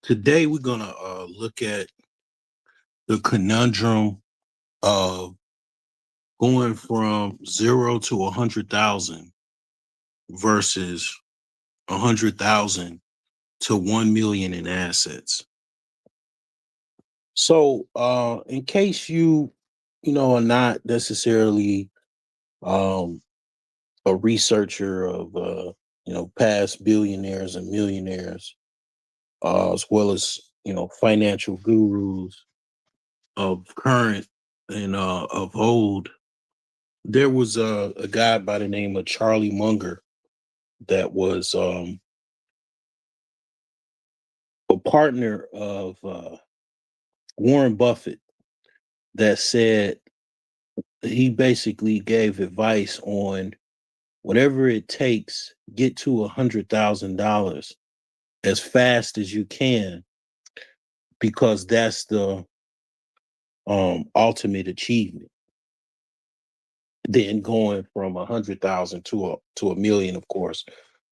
Today we're gonna look at the conundrum of going from 0 to 100,000 versus 100,000 to 1 million in assets. So, in case you are not necessarily um, a researcher of past billionaires and millionaires, as well as financial gurus of current and of old. There was a guy by the name of Charlie Munger that was a partner of Warren Buffett that said he basically gave advice on whatever it takes, get to $100,000 as fast as you can, because that's the ultimate achievement. Then going from 100,000 to a million, of course,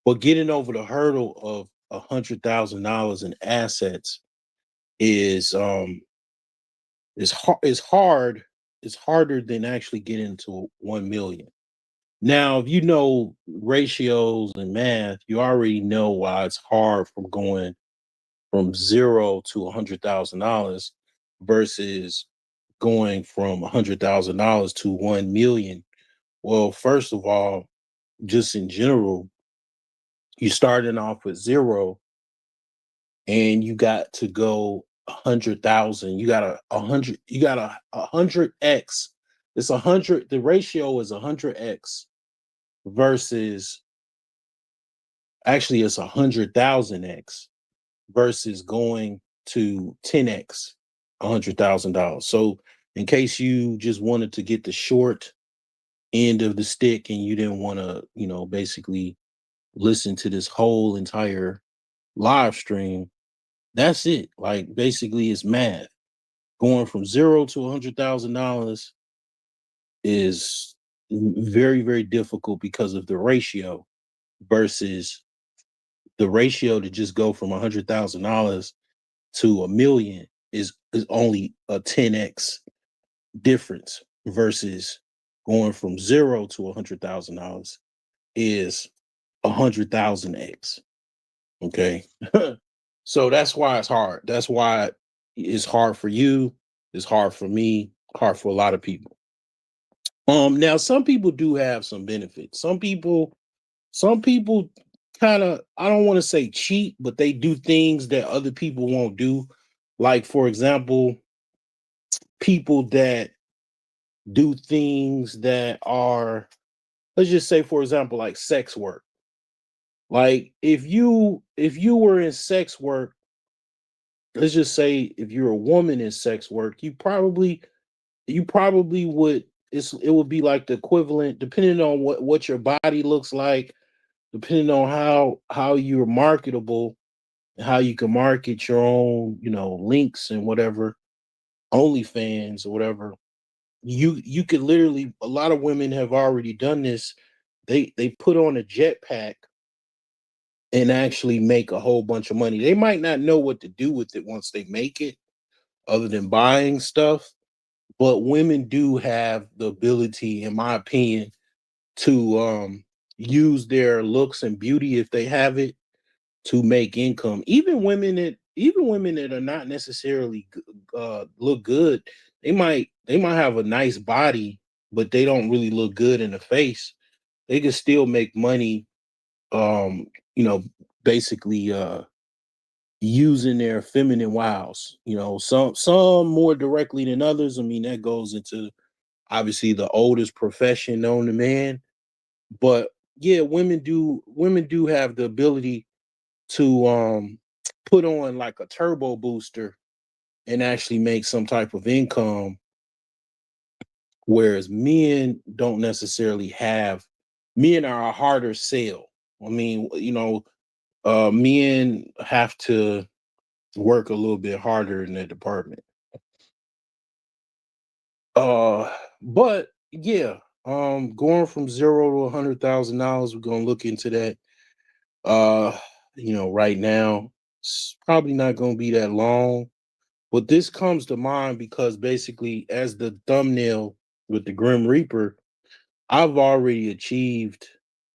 but getting over the hurdle of $100,000 in assets is is hard. It's harder than actually getting to 1 million. Now, if you know ratios and math, you already know why it's hard from going from 0 to $100,000 versus going from $100,000 to 1 million. Well, first of all, just in general, you starting off with zero and you got to go 100,000. You got a hundred. You got a hundred x. It's 100. The ratio is 100x versus actually it's 100,000x versus going to 10x $100,000. So in case you just wanted to get the short end of the stick and you didn't want to, basically listen to this whole entire live stream, that's it. Like basically it's math. Going from 0 to $100,000 is very, very difficult because of the ratio versus the ratio to just go from $100,000 to a million is only a 10x difference versus going from 0 to $100,000 is 100,000x. Okay. So that's why it's hard. That's why it's hard for you. It's hard for me. Hard for a lot of people. Now some people do have some benefits. Some people kind of, I don't want to say cheat, but they do things that other people won't do. Like for example, people that do things that are, let's just say for example, like sex work. Like if you were in sex work, let's just say if you're a woman in sex work, you probably would, it would be like the equivalent, depending on what your body looks like, depending on how you're marketable, how you can market your own, links and whatever, OnlyFans or whatever. You could literally, a lot of women have already done this. They put on a jetpack and actually make a whole bunch of money. They might not know what to do with it once they make it, other than buying stuff. But women do have the ability, in my opinion, to use their looks and beauty if they have it to make income. Even women that are not necessarily look good, they might have a nice body, but they don't really look good in the face. They can still make money. Um, you know, basically using their feminine wiles. Some more directly than others. I mean, that goes into obviously the oldest profession known to man. But yeah, women do have the ability to put on like a turbo booster and actually make some type of income, whereas men don't necessarily have. Men are a harder sell. I mean, men have to work a little bit harder in that department. But yeah, going from 0 to $100,000, we're gonna look into that. Uh, right now. It's probably not going to be that long. But this comes to mind because basically, as the thumbnail with the Grim Reaper, I've already achieved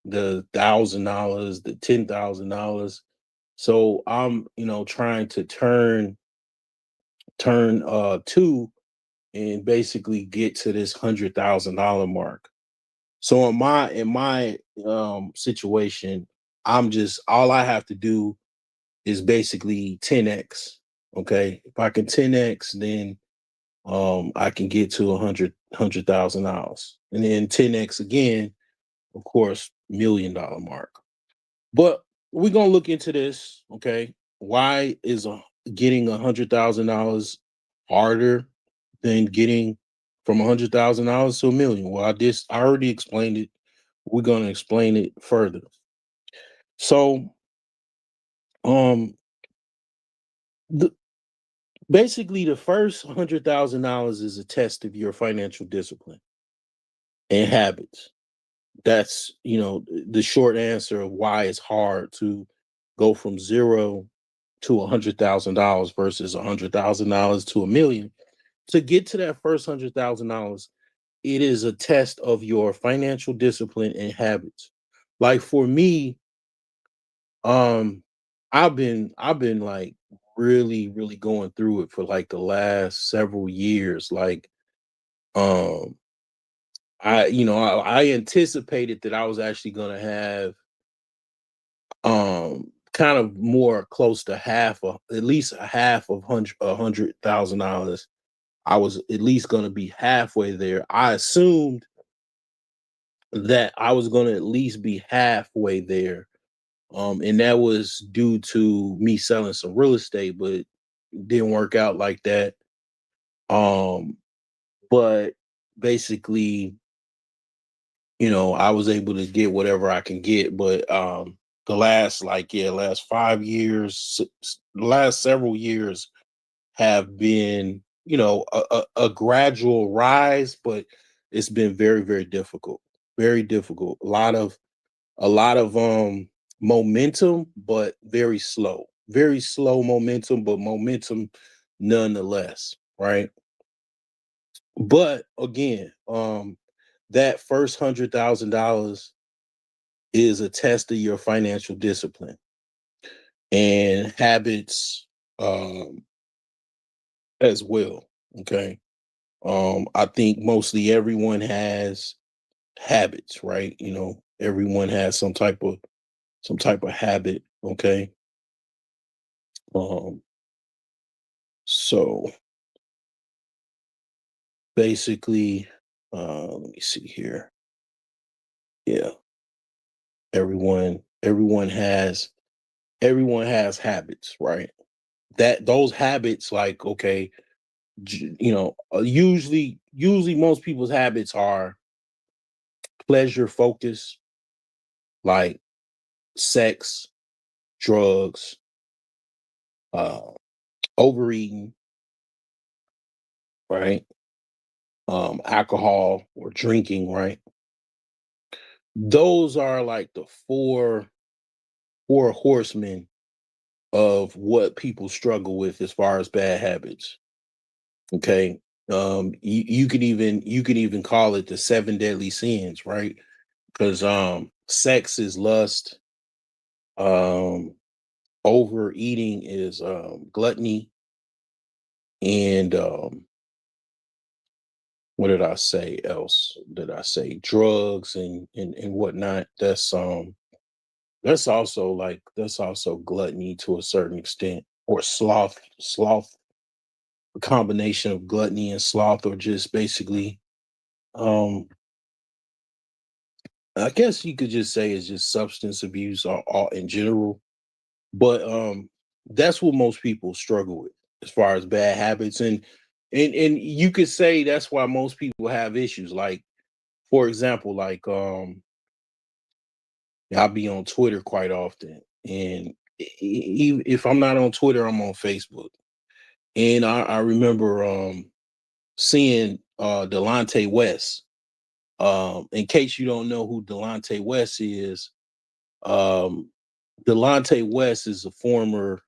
the $1,000, the $10,000. So I'm, trying to turn two and basically get to this $100,000 mark. So in my situation, I'm just all I have to do is basically 10x. Okay. If I can 10x, then I can get to $100,000. And then 10x again, of course, $1 million mark. But we're gonna look into this. Okay. Why is getting $100,000 harder than getting from $100,000 to 1 million? Well, I already explained it. We're gonna explain it further. So, um, the basically the first $100,000 is a test of your financial discipline and habits. That's the short answer of why it's hard to go from zero to $100,000 versus $100,000 to 1 million. To get to that first $100,000, it is a test of your financial discipline and habits. Like for me, um, I've been like really, really going through it for like the last several years. Like, um, I anticipated that I was actually gonna have kind of more close to half of at least a half of $100,000. I was at least going to be halfway there. I assumed that I was going to at least be halfway there. And that was due to me selling some real estate, but it didn't work out like that. Um, but basically, I was able to get whatever I can get. But the last 5 years, the last several years have been, a gradual rise, but it's been very, very difficult. Very difficult. A lot of momentum, but very slow. Very slow momentum, but momentum nonetheless, right? But again, that first $100,000 is a test of your financial discipline and habits as well. Okay. I think mostly everyone has habits, right? Everyone has some type of habit. Okay. Um, so basically, let me see here. Yeah, everyone has habits, right? That those habits, like, okay, usually most people's habits are pleasure focused, like sex, drugs, uh, overeating, right? Alcohol or drinking, right? Those are like the four horsemen of what people struggle with as far as bad habits. Okay. You could even call it the seven deadly sins, right? Because sex is lust, um, overeating is gluttony, and what did I say else? Did I say drugs and whatnot? That's also gluttony to a certain extent, or sloth, a combination of gluttony and sloth, or just basically, um, I guess you could just say it's just substance abuse all in general. But that's what most people struggle with as far as bad habits, and you could say that's why most people have issues. Like, for example, like I'll be on Twitter quite often, and if I'm not on Twitter, I'm on Facebook. And I remember seeing Delonte West. In case you don't know who Delonte West is, um, Delonte West is a former.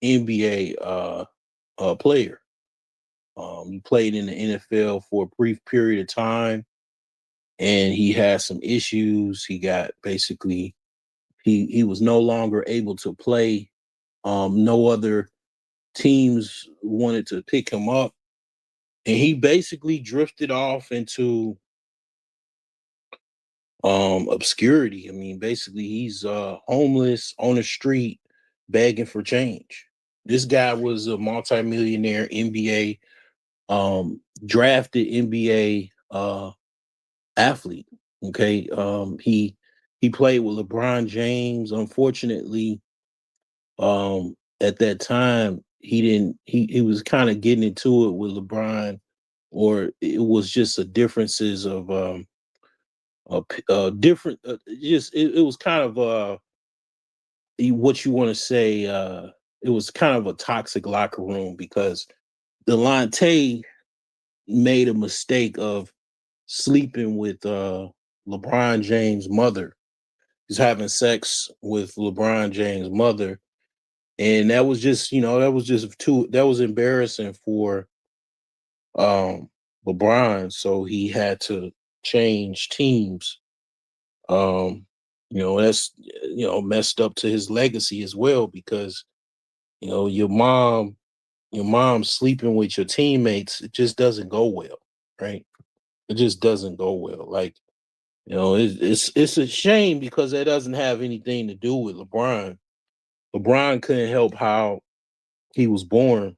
NBA player. He played in the NFL for a brief period of time, and he had some issues. He got basically he was no longer able to play. No other teams wanted to pick him up, and he basically drifted off into obscurity. I mean, basically he's homeless on the street begging for change. This guy was a multimillionaire NBA drafted NBA athlete. Okay. He played with LeBron James. Unfortunately, at that time he didn't he was kind of getting into it with LeBron, or it was just a differences of different just it was kind of what you want to say, it was kind of a toxic locker room because Delonte made a mistake of sleeping with LeBron James' mother. He's having sex with LeBron James' mother, and that was just, that was just too, that was embarrassing for um LeBron, so he had to change teams. Um, that's messed up to his legacy as well because your mom sleeping with your teammates, it just doesn't go well, right? It just doesn't go well. Like, it's a shame because that doesn't have anything to do with LeBron. LeBron couldn't help how he was born,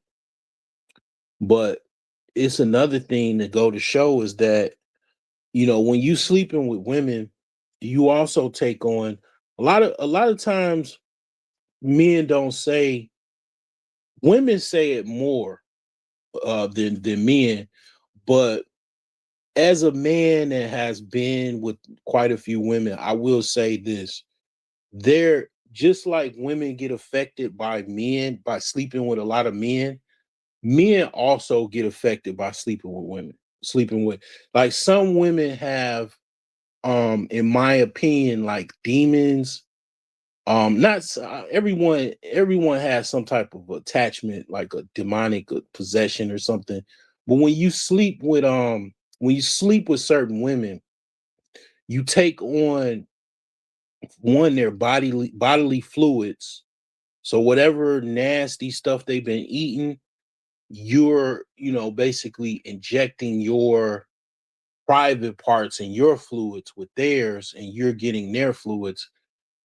but it's another thing to go to show is that when you sleeping with women, you also take on a lot of times men don't say, women say it more than men, but as a man that has been with quite a few women, I will say this: they're just like women get affected by men by sleeping with a lot of men. Men also get affected by sleeping with women. Sleeping with, like, some women have, in my opinion, like demons. Not everyone has some type of attachment, like a demonic possession or something. But when you sleep with certain women, you take on one their bodily fluids. So whatever nasty stuff they've been eating, you're basically injecting your private parts and your fluids with theirs, and you're getting their fluids.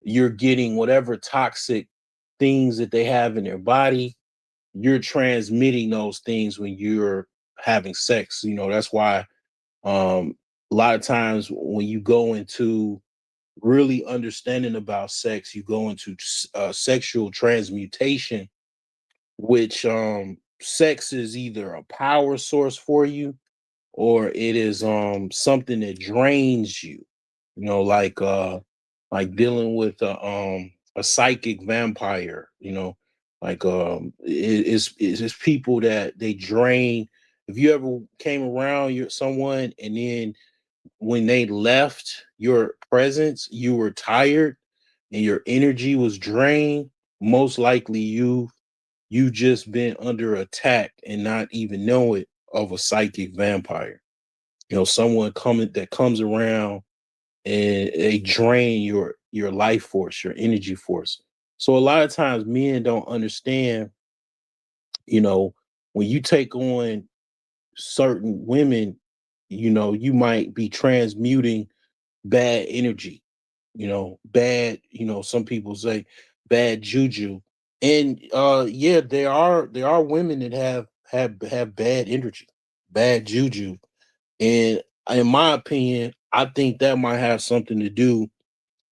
You're getting whatever toxic things that they have in their body. You're transmitting those things when you're having sex. That's why a lot of times when you go into really understanding about sex, you go into sexual transmutation, which sex is either a power source for you or it is something that drains you. Like dealing with a psychic vampire. Like it's people that they drain. If you ever came around someone and then when they left your presence, you were tired and your energy was drained, most likely you just been under attack and not even know it, of a psychic vampire. Someone coming that comes around and they drain your life force, your energy force. So a lot of times men don't understand, you know, when you take on certain women, you might be transmuting bad energy, bad, some people say bad juju. And yeah, there are women that have bad energy, bad juju. And in my opinion, I think that might have something to do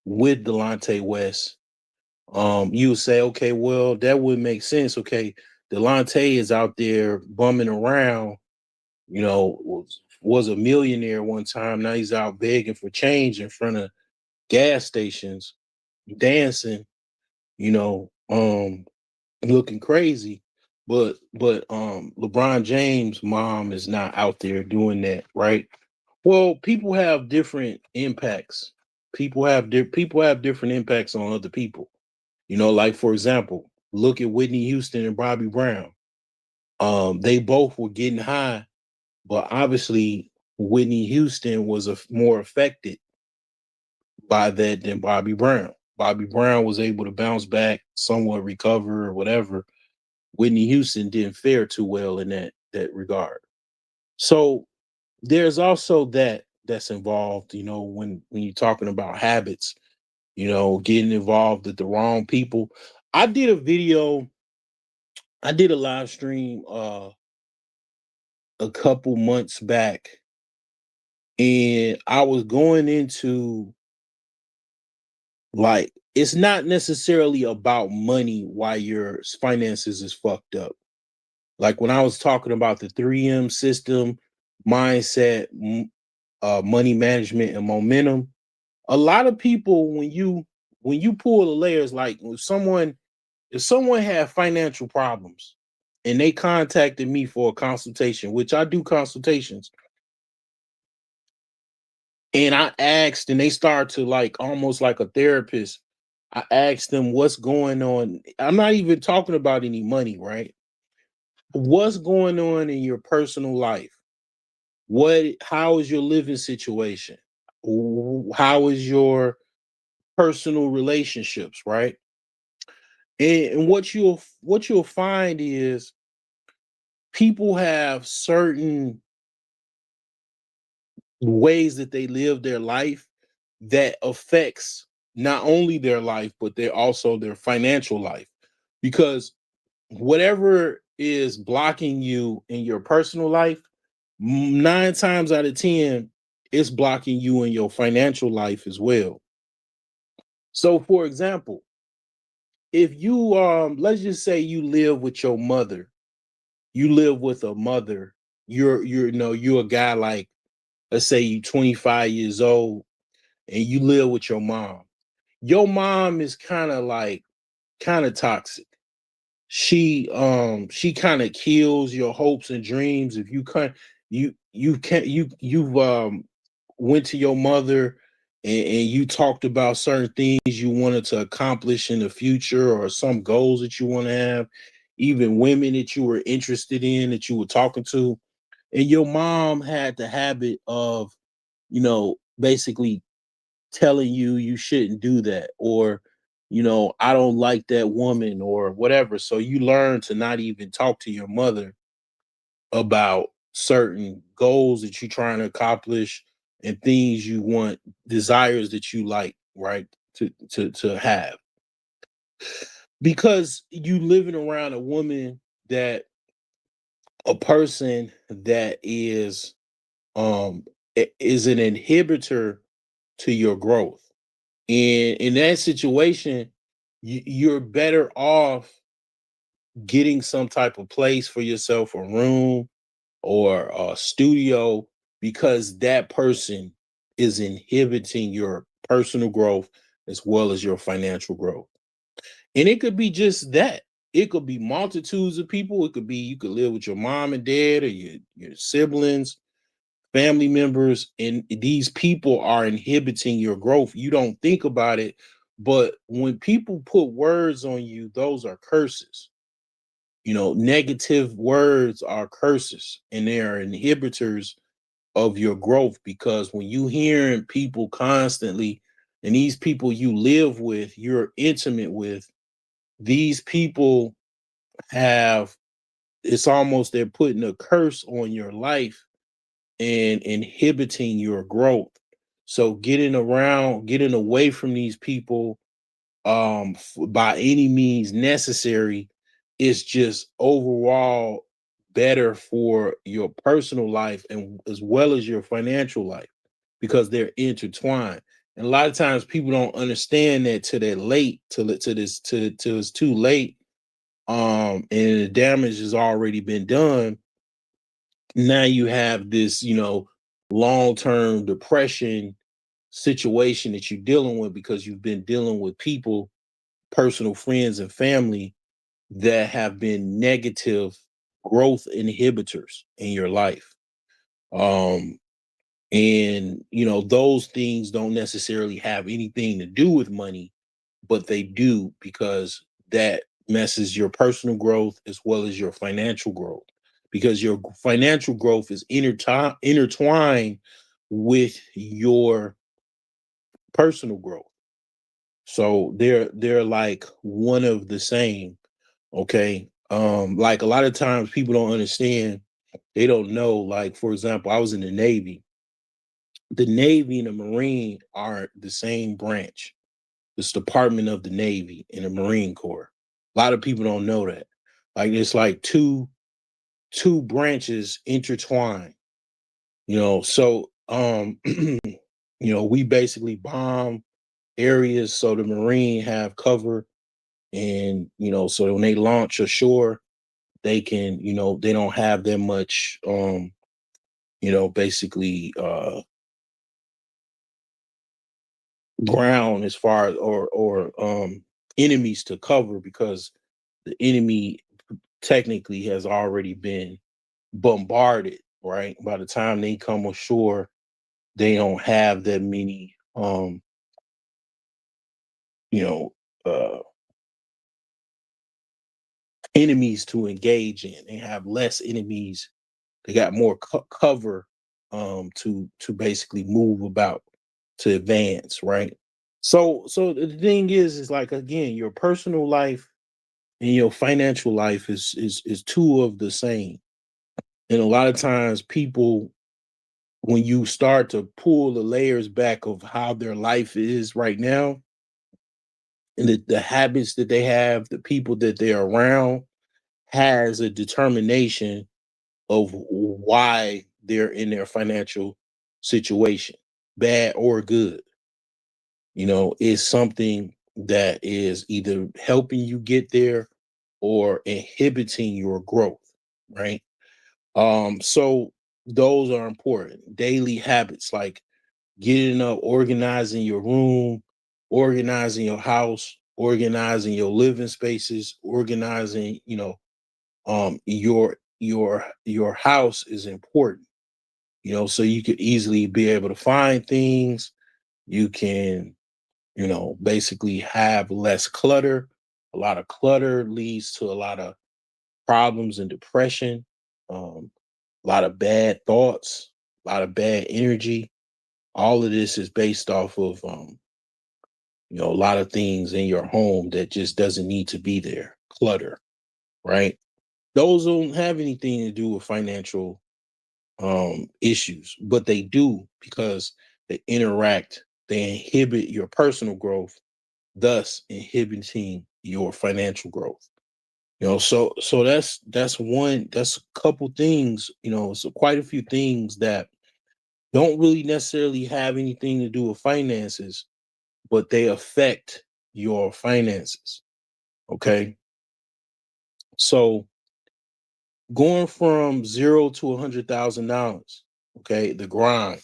with Delonte West. You would say, okay, well, that would make sense. Okay, Delonte is out there bumming around, was a millionaire one time. Now he's out begging for change in front of gas stations, dancing, looking crazy. But LeBron James' mom is not out there doing that, right? Well, people have different impacts. People have different impacts on other people. Like, for example, Look at Whitney Houston and Bobby Brown. They both were getting high, but obviously Whitney Houston was more affected by that than Bobby Brown. Bobby Brown was able to bounce back, somewhat recover or whatever. Whitney Houston didn't fare too well in that regard. So there's also that's involved, when you're talking about habits, getting involved with the wrong people. I did a video, I did a live stream a couple months back, and I was going into, like, it's not necessarily about money why your finances is fucked up. Like when I was talking about the 3M system, mindset, money management, and momentum, a lot of people, when you pull the layers, like if someone had financial problems and they contacted me for a consultation, which I do consultations, and I asked, and they start to, like, almost like a therapist. I asked them what's going on. I'm not even talking about any money, right? What's going on in your personal life? How is your living situation? How is your personal relationships, right? And what you'll find is people have certain ways that they live their life that affects not only their life, but they're also their financial life. Because whatever is blocking you in your personal life, 9 times out of 10, it's blocking you in your financial life as well. So for example, if you let's just say you live with your mother, you live with a mother, you're a guy, like, let's say you 25 years old and you live with your mom. Your mom is kind of toxic. She kind of kills your hopes and dreams. If you can't you've went to your mother, and you talked about certain things you wanted to accomplish in the future, or some goals that you want to have, even women that you were interested in that you were talking to, and your mom had the habit of, basically telling you you shouldn't do that, or, I don't like that woman or whatever. So you learn to not even talk to your mother about certain goals that you're trying to accomplish, and things you want, desires that you like, right? To have, because you living around a woman, that a person that is an inhibitor to your growth. And in that situation, you're better off getting some type of place for yourself, a room or a studio, because that person is inhibiting your personal growth as well as your financial growth. And it could be just that. It could be multitudes of people. It could be you could live with your mom and dad, or your siblings, family members, and these people are inhibiting your growth. You don't think about it, but when people put words on you, those are curses. Negative words are curses, and they are inhibitors of your growth, because when you hearing people constantly, and these people you live with, you're intimate with, these people have, it's almost they're putting a curse on your life and inhibiting your growth. So getting away from these people, by any means necessary, is just overall better for your personal life, and as well as your financial life, because they're intertwined. And a lot of times people don't understand that till they're late, till it's too late, and the damage has already been done. Now you have this, long-term depression situation that you're dealing with, because you've been dealing with people, personal friends and family, that have been negative growth inhibitors in your life. Um, and those things don't necessarily have anything to do with money, but they do, because messes your personal growth as well as your financial growth, because your financial growth is intertwined with your personal growth. So they're like one of the same. Okay. Like a lot of times people don't understand, they don't know. Like, for example, I was in the Navy. The Navy and the Marine are the same branch. It's Department of the Navy and the Marine Corps. A lot of people don't know that. Like it's like two branches intertwined, So we basically bomb areas so the Marine have cover, and so when they launch ashore, they can, they don't have that much basically ground as far as or enemies to cover, because the enemy technically has already been bombarded, right? By the time they come ashore, they don't have that many you know uh enemies to engage in. They have less enemies. They got more cover to basically move about, to advance, right? So the thing is like, again, your personal life and your financial life is two of the same. And a lot of times people, when you start to pull the layers back of how their life is right now, and the habits that they have, the people that they're around, has a determination of why they're in their financial situation, bad or good. Is something that is either helping you get there or inhibiting your growth, right? So those are important. Daily habits like getting up, organizing your room, organizing your house, organizing your living spaces, organizing, your house is important, so you could easily be able to find things. You can, basically have less clutter. A lot of clutter leads to a lot of problems and depression, a lot of bad thoughts, a lot of bad energy. All of this is based off of a lot of things in your home that just doesn't need to be there. Clutter, right? Those don't have anything to do with financial issues, but they do, because they interact, they inhibit your personal growth, thus inhibiting your financial growth. So that's a couple things, so quite a few things that don't really necessarily have anything to do with finances, but they affect your finances. Okay. So going from zero to $100,000, okay, the grind.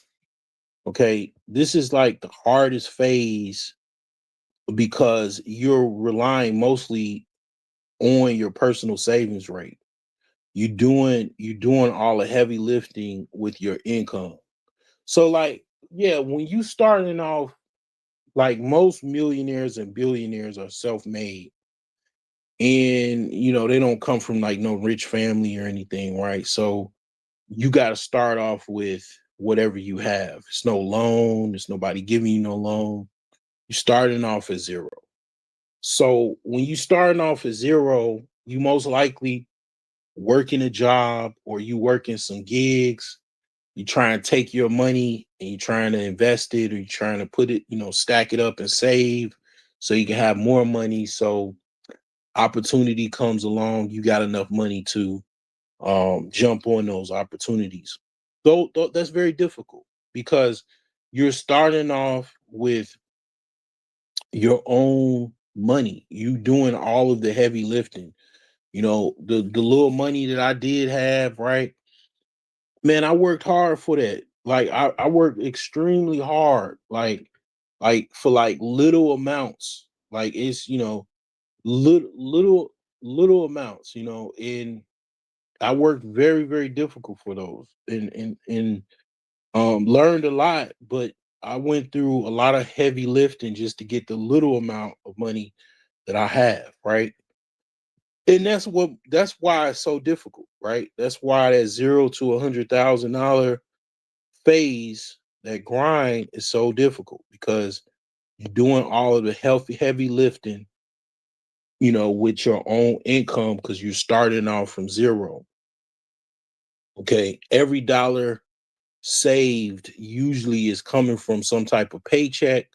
Okay, this is like the hardest phase, because you're relying mostly on your personal savings rate. You doing all the heavy lifting with your income. So like, yeah, when you starting off, like most millionaires and billionaires are self-made, and they don't come from like no rich family or anything, right? So you got to start off with whatever you have. It's no loan, it's nobody giving you no loan. You're starting off at zero. So when you starting off at zero, you most likely working a job, or you working some gigs. You try and take your money and you trying to invest it, or you trying to put it, stack it up and save so you can have more money. So opportunity comes along, you got enough money to jump on those opportunities. Though that's very difficult, because you're starting off with your own money. You doing all of the heavy lifting. The little money that I did have, right? Man, I worked hard for that. Like I worked extremely hard, like for like little amounts. Like it's, little amounts, and I worked very, very difficult for those, and learned a lot, but I went through a lot of heavy lifting just to get the little amount of money that I have, right? And that's why it's so difficult, right? That's why that zero to $100,000 phase, that grind is so difficult because you're doing all of the heavy lifting, with your own income because you're starting off from zero. Okay. Every dollar saved usually is coming from some type of paycheck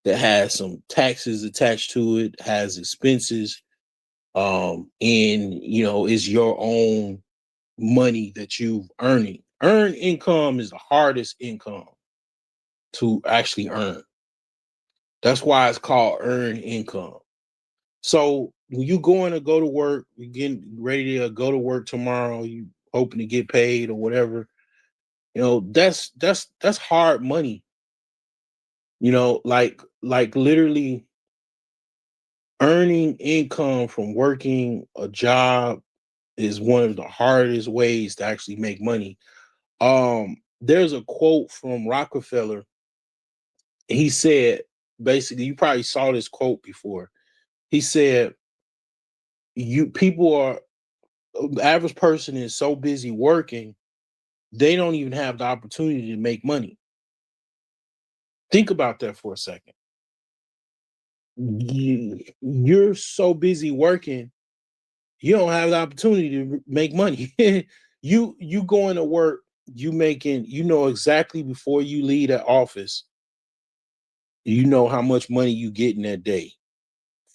that has some taxes attached to it, has expenses, and is your own money that you've earning. Earned income is the hardest income to actually earn. That's why it's called earned income. So when you going to go to work, you getting ready to go to work tomorrow, you hoping to get paid or whatever, that's hard money. Like literally earning income from working a job is one of the hardest ways to actually make money. There's a quote from Rockefeller. He said, basically, you probably saw this quote before. He said, "You people are the average person is so busy working, they don't even have the opportunity to make money." Think about that for a second. You're so busy working, you don't have the opportunity to make money. You going to work, you know exactly before you leave that office, you know how much money you get in that day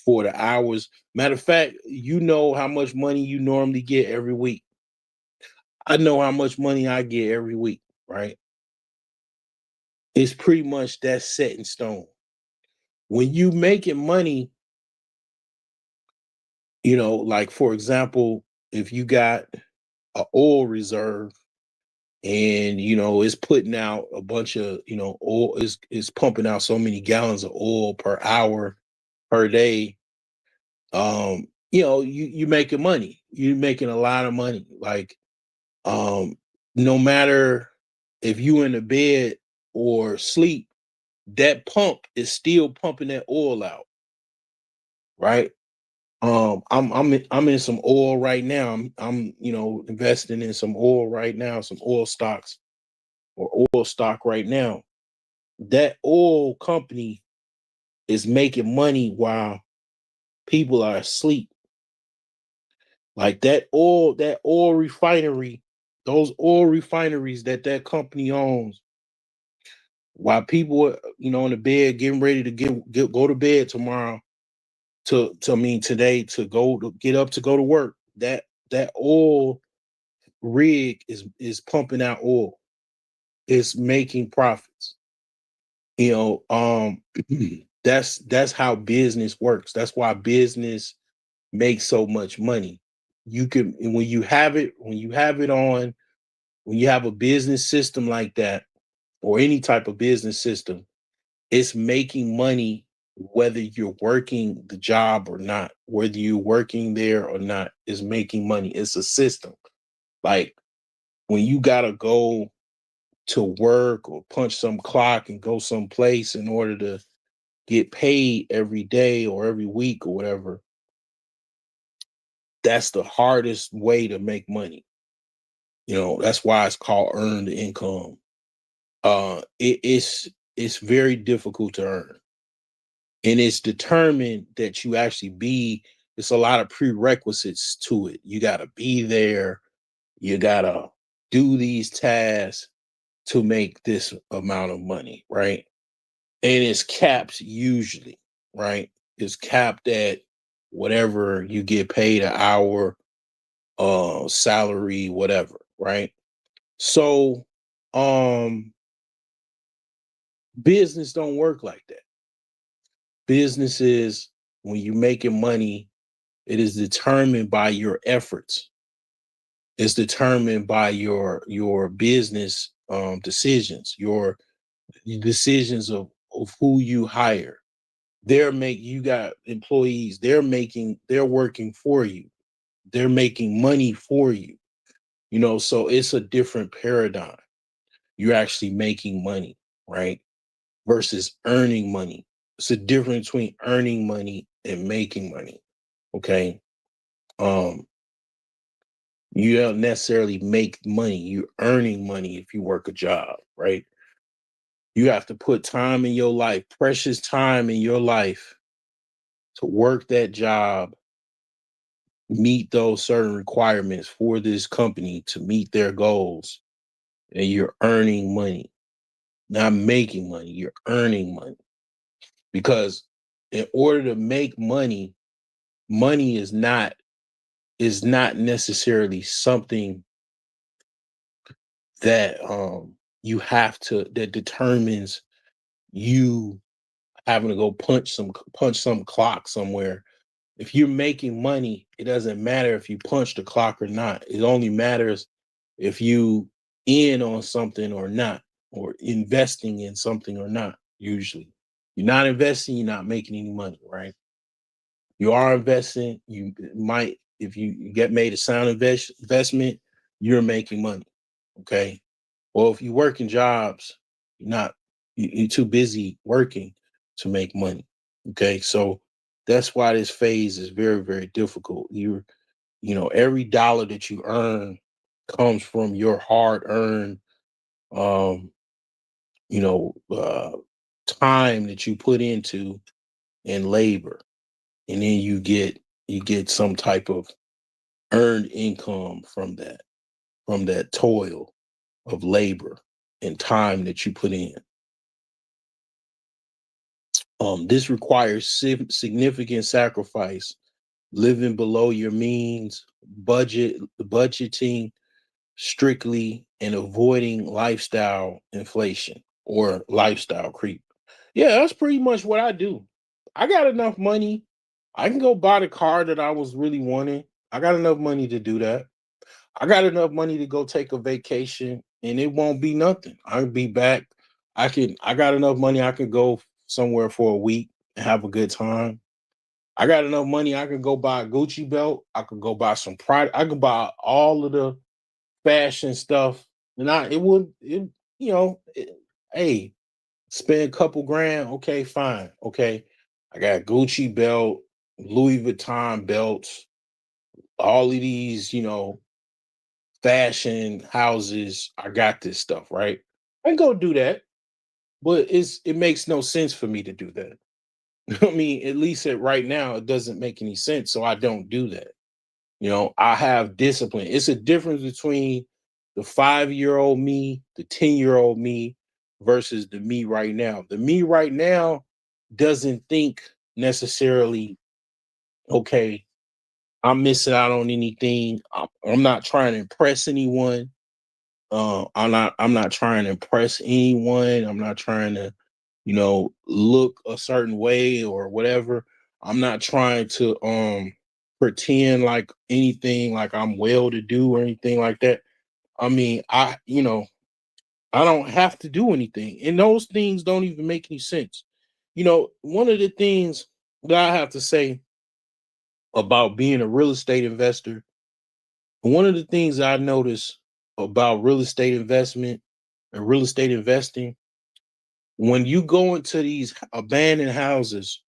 for the hours. Matter of fact, you know how much money you normally get every week. I know how much money I get every week, right? It's pretty much that set in stone. When you making money, like for example, if you got an oil reserve and it's putting out a bunch of oil is pumping out so many gallons of oil per hour per day. You making money, you're making a lot of money, like no matter if you in the bed or sleep, that pump is still pumping that oil out, right? I'm in some oil right now. I'm investing in some oil right now, some oil stocks or oil stock right now. That oil company is making money while people are asleep. Like that oil refinery, those oil refineries that company owns, while people are, in the bed getting ready to go to bed tomorrow, to I mean today, to get up to go to work. That oil rig is pumping out oil. It's making profits. You know, that's how business works. That's why business makes so much money. You can when you have it on, when you have a business system like that, or any type of business system, it's making money whether you're working the job or not, whether you're working there or not, is making money. It's a system. Like when you gotta go to work or punch some clock and go someplace in order to get paid every day or every week or whatever, that's the hardest way to make money. That's why it's called earned income. It's very difficult to earn. And it's determined that you actually be, it's a lot of prerequisites to it. You gotta be there, you gotta do these tasks to make this amount of money, right? And it's capped usually, right? It's capped at whatever you get paid an hour, salary, whatever, right? So, business don't work like that. Businesses, when you're making money, it is determined by your efforts. It's determined by your business decisions, your decisions of who you hire. You got employees, they're working for you. They're making money for you. So it's a different paradigm. You're actually making money, right? Versus earning money. It's a difference between earning money and making money. Okay. Um, you don't necessarily make money. You're earning money if you work a job, right? You have to put time in your life, precious time in your life, to work that job, meet those certain requirements for this company to meet their goals, and you're earning money, not making money. You're earning money because in order to make money, money is not necessarily something that you have to that determines you having to go punch some clock somewhere. If you're making money, it doesn't matter if you punch the clock or not. It only matters if you in on something or not, or investing in something or not. Usually, you're not investing, you're not making any money, right? You are investing, you might, if you get made a sound investment, you're making money. Okay. Well, if you work in jobs, you're not, you're too busy working to make money. Okay. So that's why this phase is very, very difficult. Every dollar that you earn comes from your hard earned, um, you know, uh, time that you put into and labor. And then you get some type of earned income from that toil of labor and time that you put in. This requires significant sacrifice, living below your means, budgeting strictly, and avoiding lifestyle inflation or lifestyle creep. Yeah, that's pretty much what I do. I got enough money. I can go buy the car that I was really wanting. I got enough money to do that. I got enough money to go take a vacation and it won't be nothing. I'll be back. I got enough money I could go somewhere for a week and have a good time. I got enough money I could go buy a Gucci belt. I could go buy some Pride. I could buy all of the fashion stuff. And hey, spend a couple grand. Okay, fine. Okay. I got Gucci belt, Louis Vuitton belts, all of these, fashion houses. I got this stuff, right? I can go do that, but it makes no sense for me to do that. I mean, at least right now, it doesn't make any sense. So I don't do that. I have discipline. It's a difference between the 5-year-old me, the 10-year-old me versus the me right now. The me right now doesn't think necessarily, okay, I'm missing out on anything. I'm not trying to impress anyone. I'm not trying to impress anyone. I'm not trying to, look a certain way or whatever. I'm not trying to pretend like anything like I'm well to do or anything like that. I mean, I don't have to do anything. And those things don't even make any sense. One of the things that I have to say about being a real estate investor, one of the things I notice about real estate investment and real estate investing, when you go into these abandoned houses,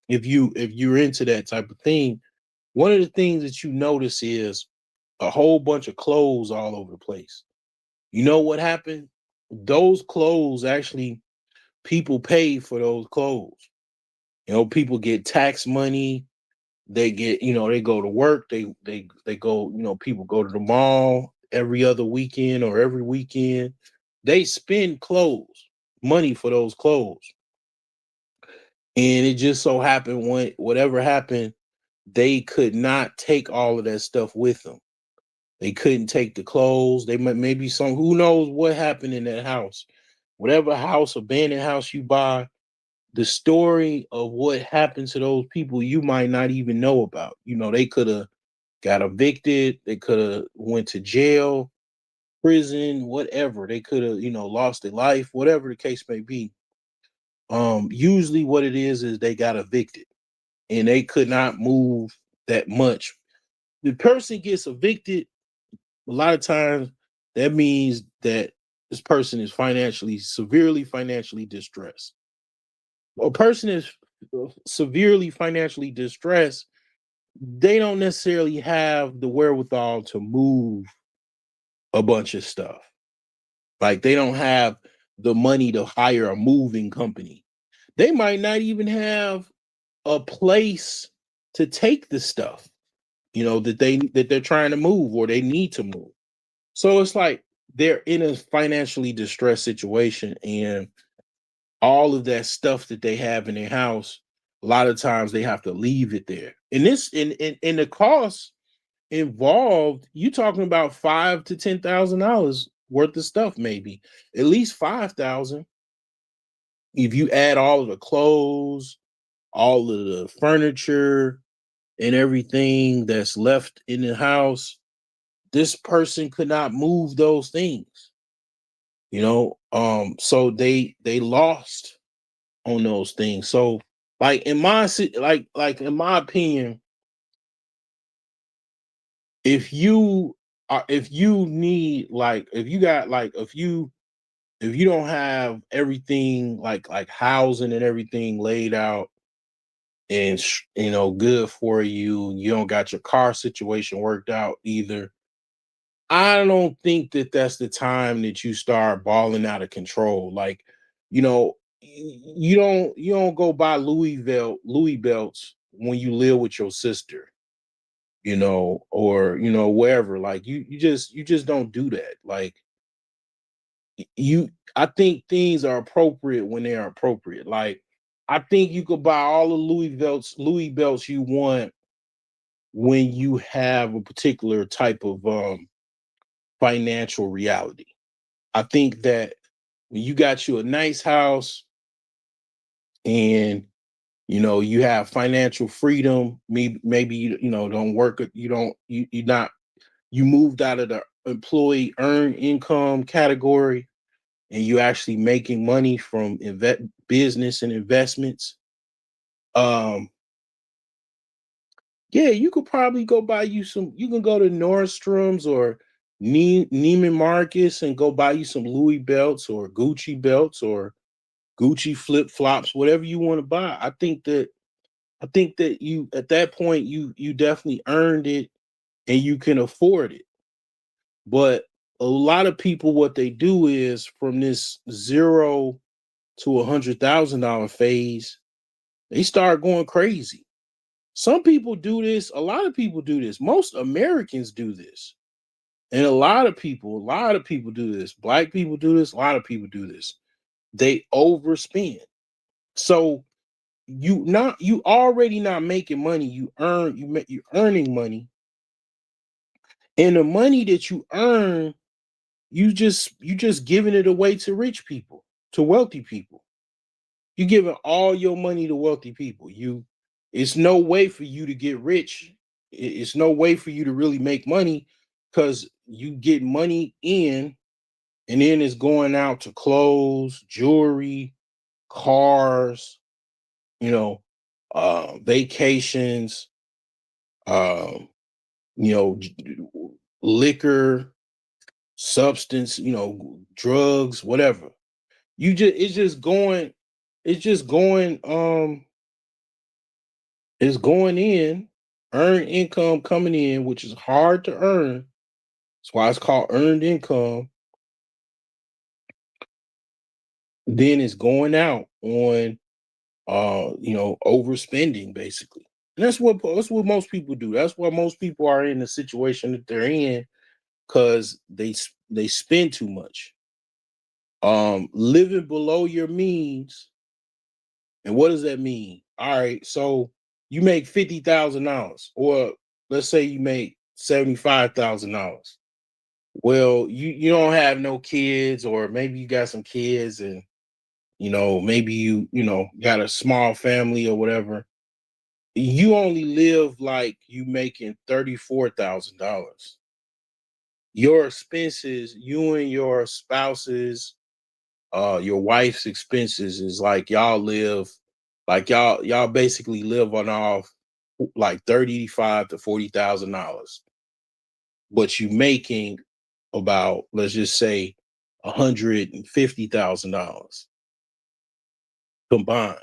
if you're into that type of thing, one of the things that you notice is a whole bunch of clothes all over the place. You know what happened? Those clothes actually, people pay for those clothes. People get tax money. They get, they go to work. They go. People go to the mall every other weekend or every weekend. They spend money for those clothes, and it just so happened when whatever happened, they could not take all of that stuff with them. They couldn't take the clothes. They might maybe some who knows what happened in that house. Whatever house, abandoned house you buy, the story of what happened to those people you might not even know about. They could have got evicted, they could have went to jail, prison, whatever. They could have, lost their life, whatever the case may be. Usually what it is they got evicted and they could not move that much. The person gets evicted, a lot of times that means that this person is severely financially distressed. A person is severely financially distressed, they don't necessarily have the wherewithal to move a bunch of stuff. Like they don't have the money to hire a moving company. They might not even have a place to take the stuff, that they're trying to move or they need to move. So it's like they're in a financially distressed situation, and all of that stuff that they have in their house, a lot of times they have to leave it there. And this in the cost involved, you talking about $5,000 to $10,000 worth of stuff, maybe at least 5,000 if you add all of the clothes, all of the furniture, and everything that's left in the house. This person could not move those things, so they lost on those things. So like in my opinion, if you if you need like if you got like if you don't have everything like housing and everything laid out and good for you, you don't got your car situation worked out either. I don't think that that's the time that you start balling out of control. Like, you don't go buy Louis belts when you live with your sister, or wherever. Like you just don't do that. Like you I think things are appropriate when they are appropriate. Like I think you could buy all the Louis belts you want when you have a particular type of financial reality. I think that when you got you a nice house and you have financial freedom, maybe don't work, you don't you not you moved out of the employee earned income category and you actually making money from business and investments. Um yeah, you could probably go buy you can go to Nordstrom's or Neiman Marcus and go buy you some Louis belts or Gucci belts or Gucci flip flops, whatever you want to buy. I think that you at that point you definitely earned it and you can afford it. But a lot of people, what they do is from this $0 to $100,000 phase, they start going crazy. Some people do this. A lot of people do this. Most Americans do this, and a lot of people do this. Black people do this. A lot of people do this. They overspend. So you already not making money. You're earning money, and the money that you earn, you just giving it away to rich people, to wealthy people. You giving all your money to wealthy people. It's no way for you to get rich. It's no way for you to really make money because you get money in and then it's going out to clothes, jewelry, cars, you know, vacations, um, you know, liquor, substance, drugs, whatever. You just it's just going, it's going in, earned income coming in, which is hard to earn. That's why it's called earned income. Then it's going out on overspending basically. And that's what most people do. That's why most people are in the situation that they're in because they spend too much. Living below your means. And what does that mean? All right, so you make $50,000, or let's say you make $75,000. Well, you don't have no kids, or maybe you got some kids, and maybe you got a small family or whatever. You only live like you making $34,000. Your expenses, you and your spouses, your wife's expenses is like y'all basically live on off like 35 to $40,000, but you making about, let's just say, $150,000 combined.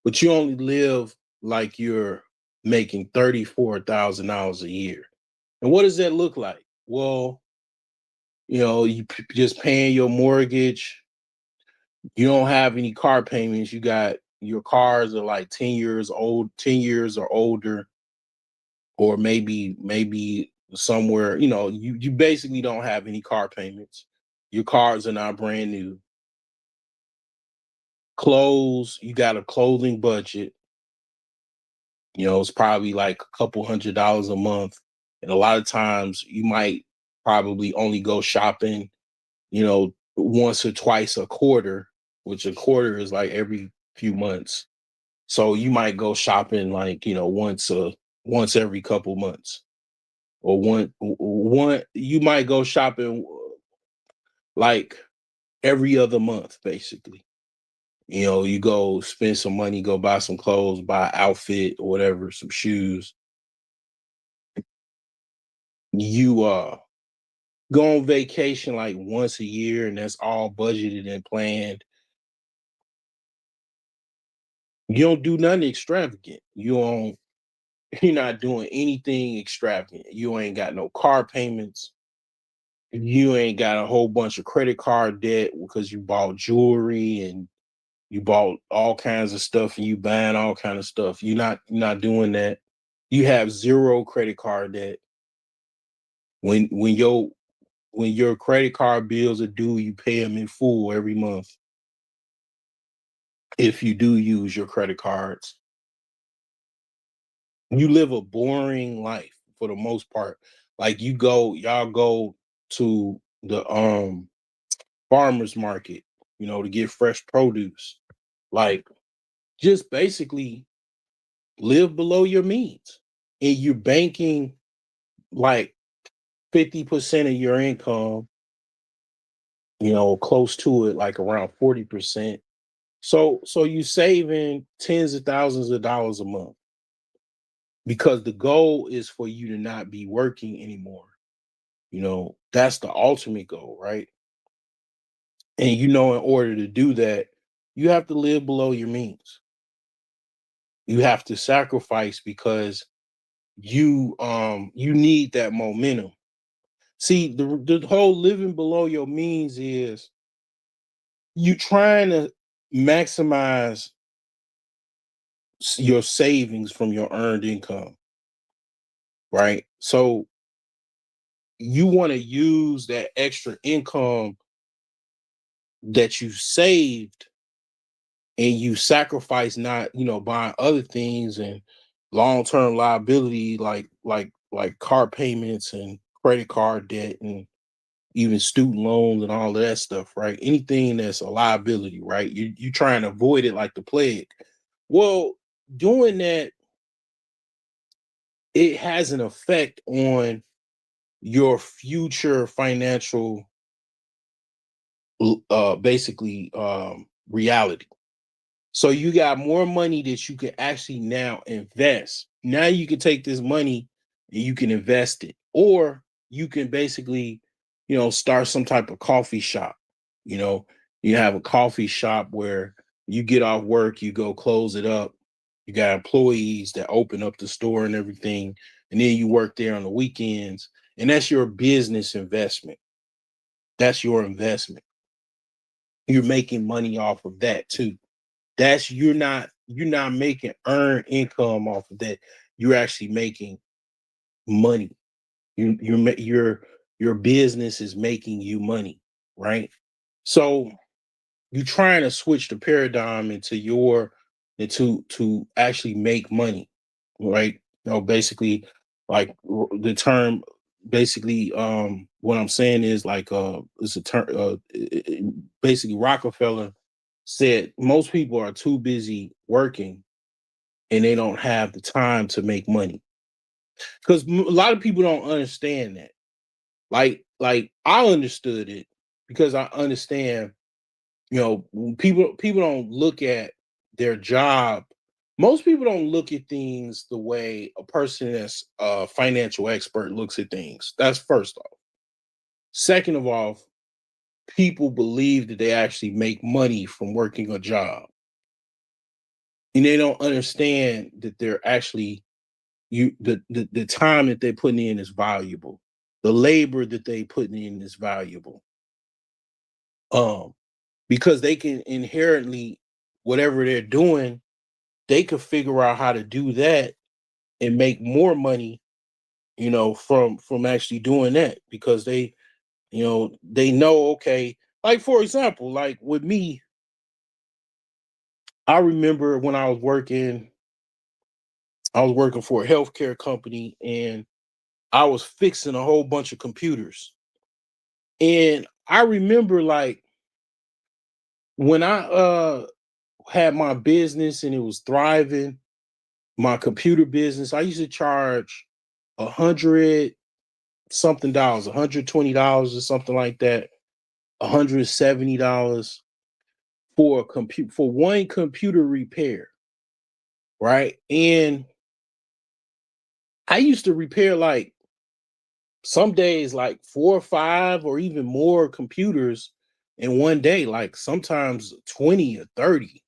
But you only live like you're making $34,000 a year. And what does that look like? Well, you just paying your mortgage. You don't have any car payments. You got your cars are like 10 years old, 10 years or older, or maybe somewhere, you basically don't have any car payments. Your cars are not brand new. Clothes, you got a clothing budget. It's probably like a couple $100 a month. And a lot of times you might probably only go shopping, once or twice a quarter, which a quarter is like every few months. So you might go shopping like, once every couple months. Or one you might go shopping like every other month, basically. You go spend some money, go buy some clothes, buy an outfit or whatever, some shoes. You go on vacation like once a year, and that's all budgeted and planned. You don't do nothing extravagant. You're not doing anything extravagant. You ain't got no car payments. You ain't got a whole bunch of credit card debt because you bought jewelry and you bought all kinds of stuff and you buying all kind of stuff. You're not doing that. You have zero credit card debt. When your credit card bills are due, you pay them in full every month. If you do use your credit cards, you live a boring life for the most part. Like y'all go to the farmers market, to get fresh produce. Like, just basically live below your means. And you're banking like 50% of your income, close to it, like around 40%. So you saving tens of thousands of dollars a month because the goal is for you to not be working anymore. That's the ultimate goal, right? And in order to do that, you have to live below your means. You have to sacrifice because you need that momentum. See, the whole living below your means is you trying to maximize your savings from your earned income, right? So you want to use that extra income that you saved and you sacrifice not, buying other things and long-term liability like car payments and credit card debt and even student loans and all of that stuff, right? Anything that's a liability, right? You trying to avoid it like the plague. Well, doing that, it has an effect on your future financial basically reality. So you got more money that you can actually now invest. Now you can take this money and you can invest it. Or you can basically, start some type of coffee shop. You know, you have a coffee shop where you get off work, you go close it up. You got employees that open up the store and everything. And then you work there on the weekends. And that's your business investment. That's your investment. You're making money off of that too. That's you're not making earned income off of that. You're actually making money. Your business is making you money, right? So you're trying to switch the paradigm into actually make money, right? Basically, like the term, basically, what I'm saying is like it's a term. Basically, Rockefeller said most people are too busy working and they don't have the time to make money because a lot of people don't understand that. Like I understood it because I understand. People don't look at their job. Most people don't look at things the way a person that's a financial expert looks at things. That's first off. Second of all, people believe that they actually make money from working a job. And they don't understand that they're actually the time that they're putting in is valuable. The labor that they putting in is valuable. Um, because they can inherently, whatever they're doing, they could figure out how to do that and make more money, from actually doing that, because they know, okay, like for example, like with me, I remember when I was working for a healthcare company, and I was fixing a whole bunch of computers. And I remember, like, when I had my business and it was thriving, my computer business, I used to charge 100 something dollars, $120 or something like that, $170 for one computer repair, right? And I used to repair, like, some days like 4 or 5 or even more computers in one day, like sometimes 20 or 30,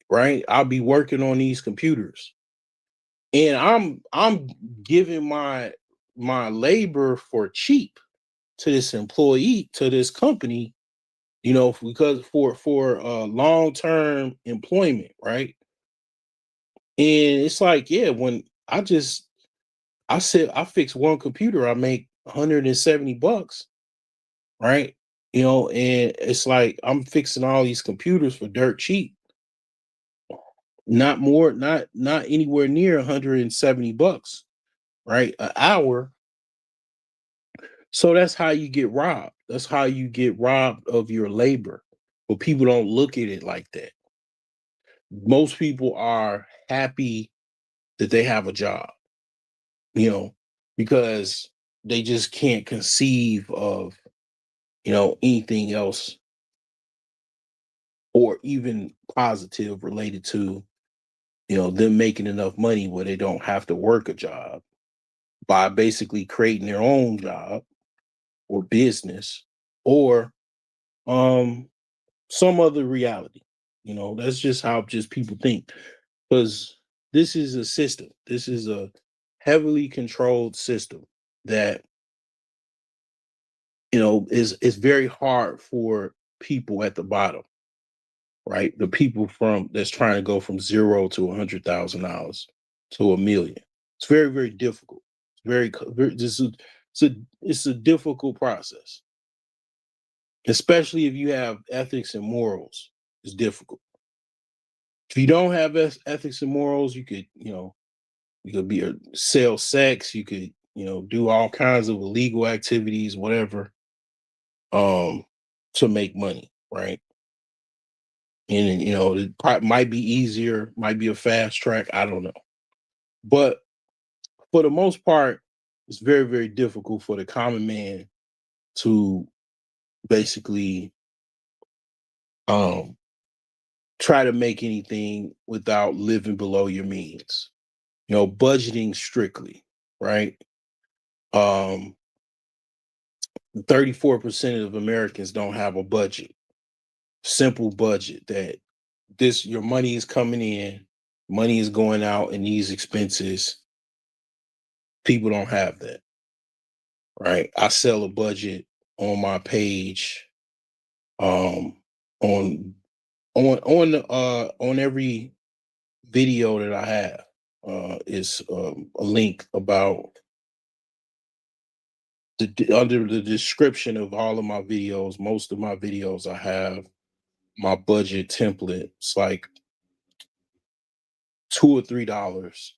right? I'll be working on these computers, and I'm giving my labor for cheap to this employee, to this company, because for long-term employment, right? And it's like, yeah, when I said I fix one computer, I make $170, right? And it's like I'm fixing all these computers for dirt cheap, not more, not anywhere near $170, right? An hour. So that's how you get robbed. That's how you get robbed of your labor. But people don't look at it like that. Most people are happy that they have a job, you know, because they just can't conceive of, anything else or even positive related to, them making enough money where they don't have to work a job, by basically creating their own job or business, or um some other reality. That's just how just people think, because this is a system. This is a heavily controlled system that, is very hard for people at the bottom, right? The people from that's trying to go from zero to $100,000 to 1 million. It's very, very difficult. It's very it's a difficult process, especially if you have ethics and morals. It's difficult. If you don't have ethics and morals, you could be sell sex. You could, do all kinds of illegal activities, whatever, um, to make money, right? And it might be easier, might be a fast track. I don't know, but for the most part, it's very, very difficult for the common man to basically um try to make anything without living below your means. Budgeting strictly, right? Um 34% of Americans don't have a budget. Simple budget, that this your money is coming in, money is going out, and these expenses. People don't have that, right? I sell a budget on my page, um on on every video that I have, is a link about under the description of all of my videos. Most of my videos, I have my budget template. It's like $2 or $3.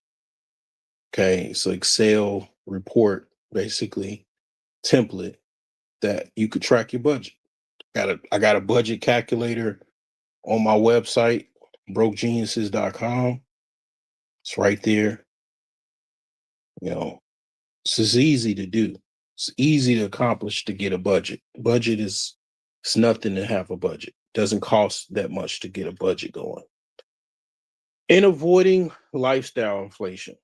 Okay, it's an Excel report, basically, template that you could track your budget. I got a budget calculator on my website, brokegeniuses.com. It's right there. You know, it's just easy to do. It's easy to accomplish, to get a budget. Budget is it's nothing to have a budget. Doesn't cost that much to get a budget going. And avoiding lifestyle inflation.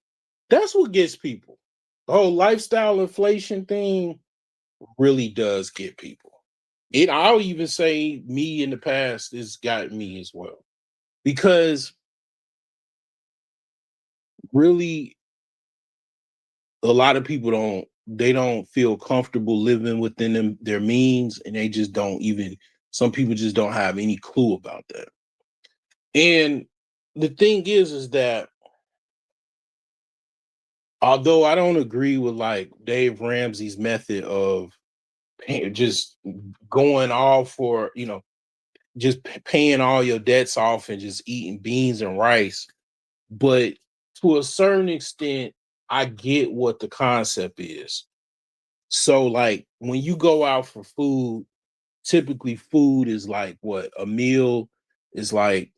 That's what gets people. The whole lifestyle inflation thing really does get people. I'll even say, me in the past, has gotten me as well. Because really, a lot of people don't feel comfortable living within their means, and they just don't even some people just don't have any clue about that. And the thing is that although I don't agree with like Dave Ramsey's method of just going all for, just paying all your debts off and just eating beans and rice, but to a certain extent, I get what the concept is. So, like, when you go out for food, typically food is like what a meal is like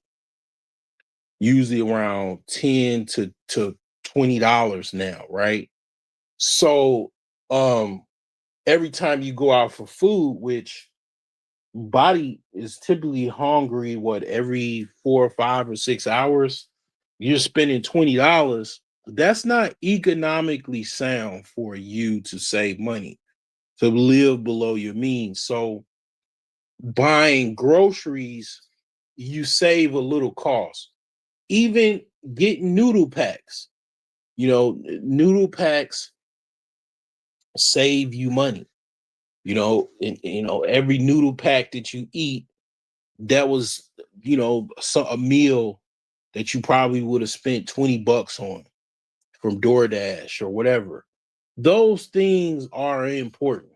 usually around 10 to $20 now, right? So, um, every time you go out for food, which body is typically hungry, what every 4 or 5 or 6 hours, you're spending $20. That's not economically sound for you to save money, to live below your means. So buying groceries, you save a little cost. Even getting noodle packs, noodle packs save you money. Every noodle pack that you eat, that was, a meal that you probably would have spent $20 on from DoorDash or whatever. Those things are important.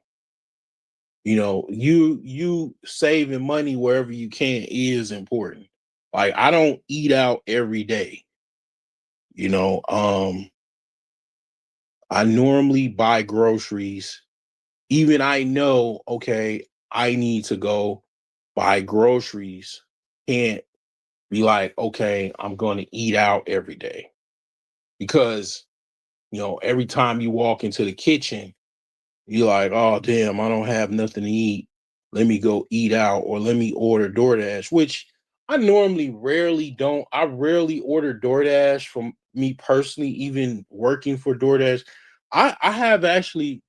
You saving money wherever you can is important. Like, I don't eat out every day. You know, I normally buy groceries. Even I know, okay, I need to go buy groceries. Can't be like, okay, I'm going to eat out every day because, every time you walk into the kitchen, you're like, oh, damn, I don't have nothing to eat. Let me go eat out or let me order DoorDash, which I normally rarely don't. I rarely order DoorDash from me personally, even working for DoorDash. I have actually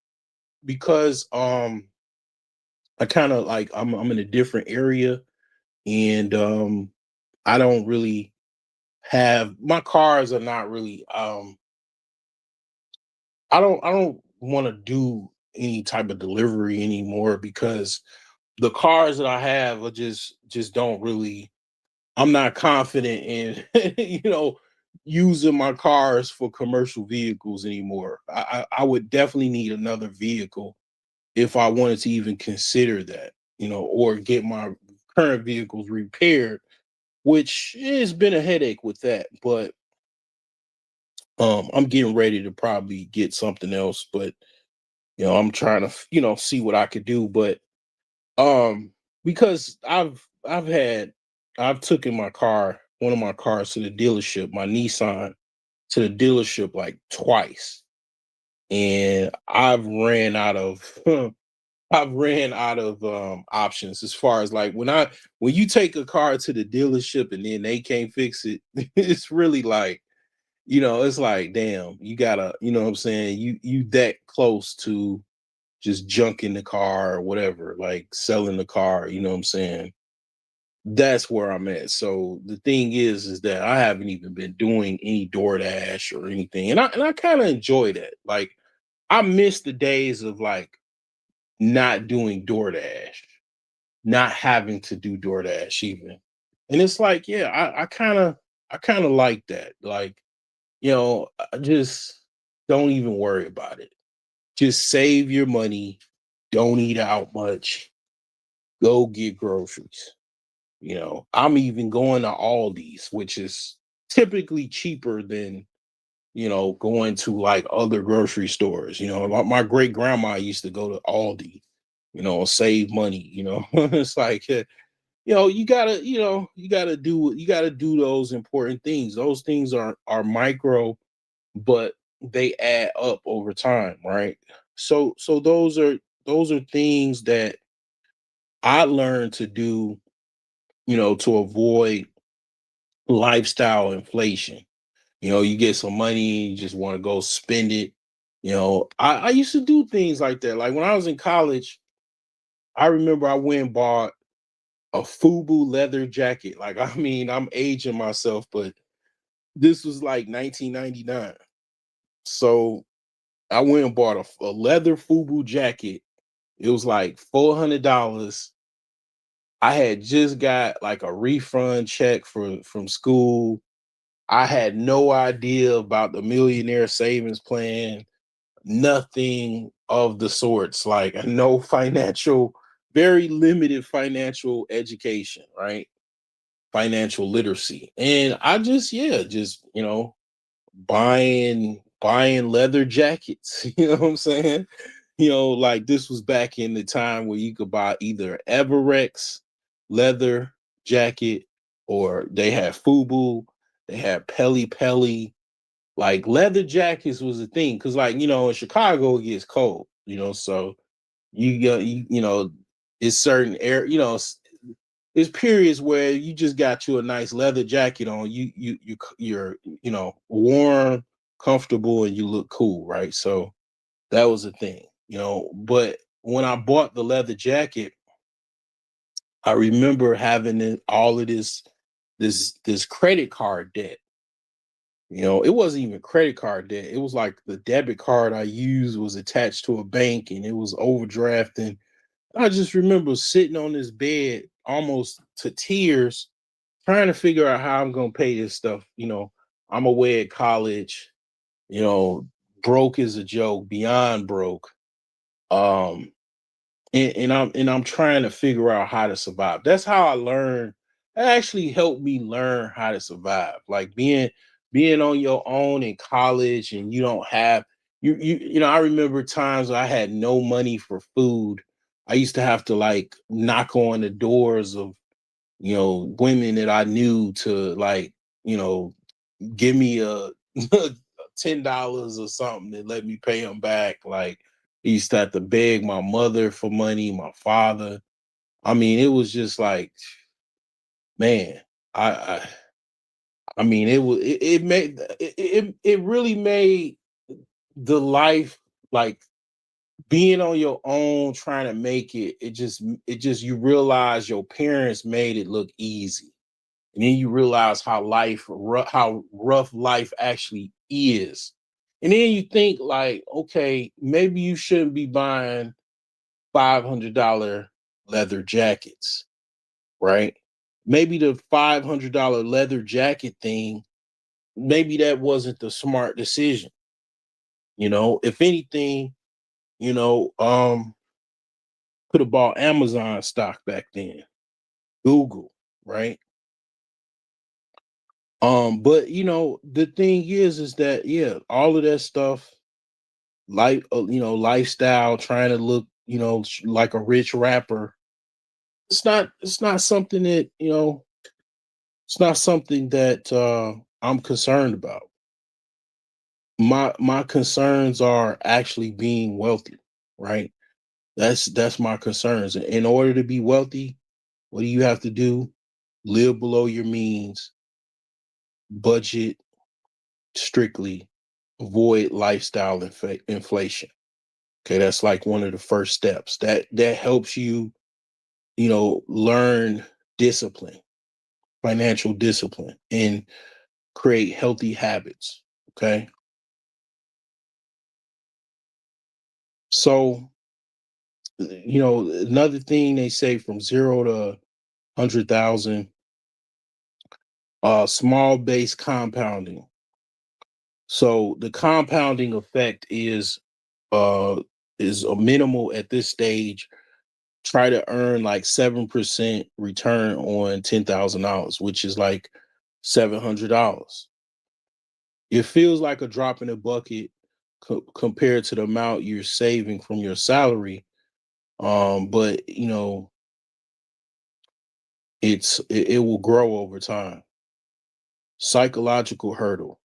because I kind of like I'm in a different area and I don't really have my cars are not really I don't want to do any type of delivery anymore because the cars that I have are just don't really I'm not confident in using my cars for commercial vehicles anymore. I would definitely need another vehicle if I wanted to even consider that, or get my current vehicles repaired, which has been a headache with that. But I'm getting ready to probably get something else, but I'm trying to, see what I could do. But um, because I've taken one of my cars to the dealership, my Nissan to the dealership like twice, and I've ran out of options as far as like when you take a car to the dealership and then they can't fix it, it's really like, it's like, damn, you gotta, you know what I'm saying? You that close to just junking the car or whatever, like selling the car, you know what I'm saying? That's where I'm at. So the thing is that I haven't even been doing any DoorDash or anything. And I kind of enjoy that. Like, I miss the days of like not doing DoorDash, not having to do DoorDash even. And it's like, yeah, I kind of like that. Like, I just don't even worry about it. Just save your money. Don't eat out much. Go get groceries. I'm even going to Aldi's, which is typically cheaper than, going to like other grocery stores. My great grandma used to go to Aldi, save money, it's like, you gotta do those important things. Those things are micro, but they add up over time, right? So those are things that I learned to do, to avoid lifestyle inflation. You get some money, you just want to go spend it. I used to do things like that. Like when I was in college, I remember I went and bought a FUBU leather jacket. Like, I mean, I'm aging myself, but this was like 1999. So I went and bought a leather FUBU jacket. It was like $400. I had just got like a refund check from school. I had no idea about the millionaire savings plan, nothing of the sorts, like no financial, very limited financial education, right? Financial literacy. And I just, yeah, just, buying leather jackets. You know what I'm saying? Like this was back in the time where you could buy either Everex leather jacket, or they had FUBU, they had Pelly Pelly. Like leather jackets was a thing because, like, in Chicago it gets cold, so it's certain air, it's periods where you just got you a nice leather jacket on. You're warm, comfortable, and you look cool, right? So that was a thing, But when I bought the leather jacket, I remember having all of this credit card debt. It wasn't even credit card debt. It was like the debit card I used was attached to a bank and it was overdrafting. I just remember sitting on this bed almost to tears, trying to figure out how I'm gonna pay this stuff. I'm away at college, you know, broke is a joke, beyond broke. Um, and I'm trying to figure out how to survive. That's how I learned. That actually helped me learn how to survive. Like being on your own in college, and you don't have I remember times I had no money for food. I used to have to like knock on the doors of women that I knew to like you know give me a $10 or something and let me pay them back. Like I used to have to beg my mother for money, my father. I mean, it was just like, man, I I mean, it made it really made the life, like being on your own trying to make it. It just you realize your parents made it look easy. And then you realize how rough life actually is. And then you think like, okay, maybe you shouldn't be buying $500 leather jackets, right? Maybe the $500 leather jacket thing, maybe that wasn't the smart decision. If anything, you know, um, could have bought Amazon stock back then, Google, right? But the thing is that yeah, all of that stuff, lifestyle, trying to look, like a rich rapper. It's not something that it's not something that I'm concerned about. My concerns are actually being wealthy, right? That's my concerns. In order to be wealthy, what do you have to do? Live below your means, budget strictly, avoid lifestyle inflation. Okay, that's like one of the first steps. That helps you, learn discipline, financial discipline, and create healthy habits. Okay. So, another thing they say from 0 to 100,000, small base compounding. So the compounding effect is a minimal at this stage. Try to earn like 7% return on $10,000, which is like $700. It feels like a drop in the bucket compared to the amount you're saving from your salary. But it will grow over time. Psychological hurdle.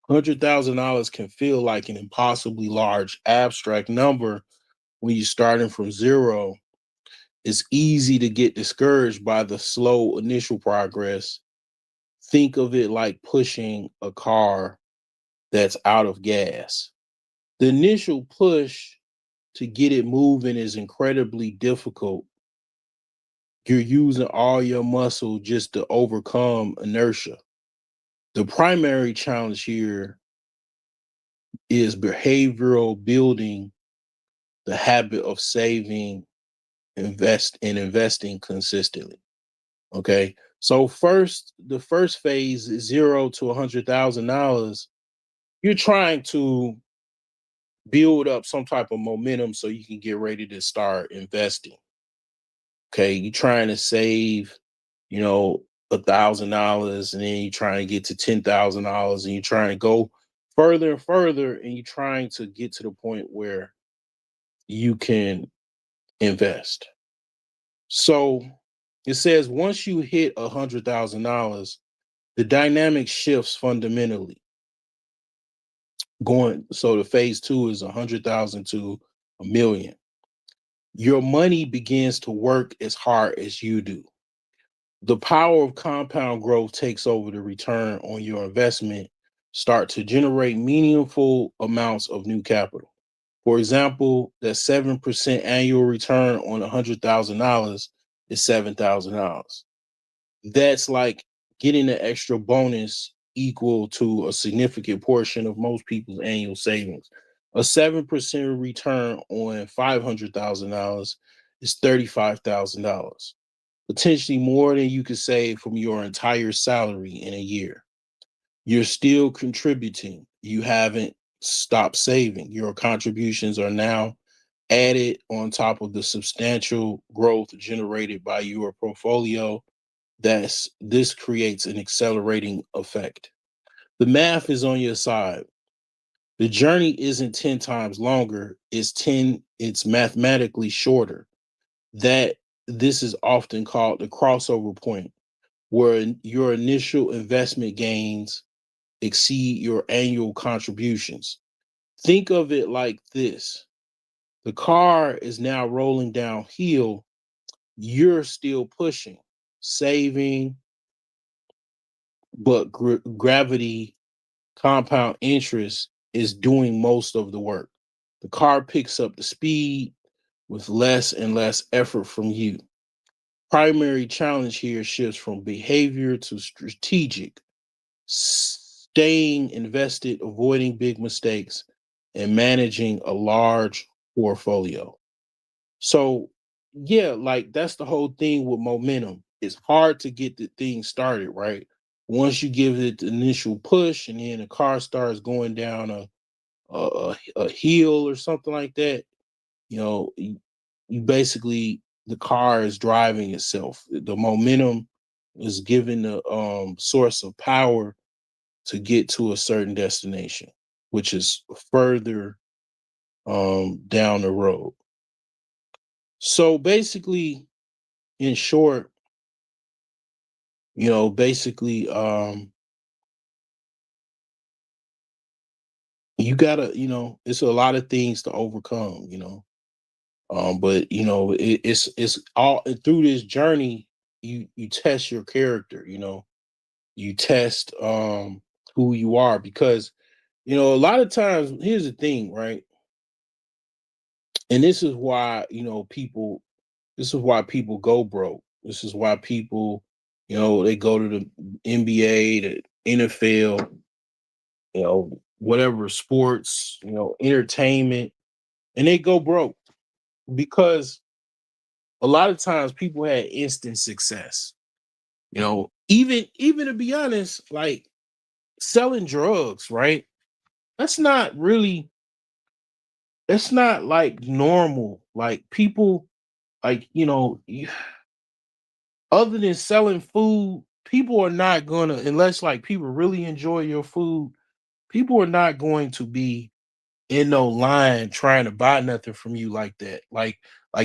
$100,000 can feel like an impossibly large abstract number when you're starting from zero. It's easy to get discouraged by the slow initial progress. Think of it like pushing a car that's out of gas. The initial push to get it moving is incredibly difficult. You're using all your muscle just to overcome inertia. The primary challenge here is behavioral building the habit of saving, investing consistently. Okay. So the first phase is $0 to $100,000. You're trying to build up some type of momentum so you can get ready to start investing. Okay. You're trying to save, $1,000, and then you're trying to get to $10,000, and you're trying to go further and further, and you're trying to get to the point where you can invest. So it says once you hit $100,000, the dynamic shifts fundamentally. So the phase two is 100,000 to a million. Your money begins to work as hard as you do. The power of compound growth takes over the return on your investment, start to generate meaningful amounts of new capital. For example, that 7% annual return on $100,000 is $7,000. That's like getting an extra bonus equal to a significant portion of most people's annual savings. A 7% return on $500,000 is $35,000, potentially more than you could save from your entire salary in a year. You're still contributing. You haven't stopped saving. Your contributions are now added on top of the substantial growth generated by your portfolio. This creates an accelerating effect. The math is on your side. The journey isn't 10 times longer, it's mathematically shorter. That This is often called the crossover point, where your initial investment gains exceed your annual contributions. Think of it like this. The car is now rolling downhill. You're still pushing, saving, but gravity, compound interest, is doing most of the work. The car picks up the speed with less and less effort from you. Primary challenge here shifts from behavior to strategic, staying invested, avoiding big mistakes, and managing a large portfolio. So, yeah, like that's the whole thing with momentum. It's hard to get the thing started, right? Once you give it the initial push, and then the car starts going down a hill or something like that, you basically, the car is driving itself. The momentum is giving the source of power to get to a certain destination, which is further down the road. So basically, in short, basically, you gotta, it's a lot of things to overcome, but it's all through this journey. You test your character, you test who you are, because a lot of times, here's the thing, right? And this is why people go broke. This is why people, they go to the NBA, the NFL, whatever sports, entertainment, and they go broke because a lot of times people had instant success. Even to be honest, like selling drugs, right? That's not really, that's not like normal. Like people, like, other than selling food, people are not gonna, unless like people really enjoy your food, people are not going to be in no line trying to buy nothing from you like that. Like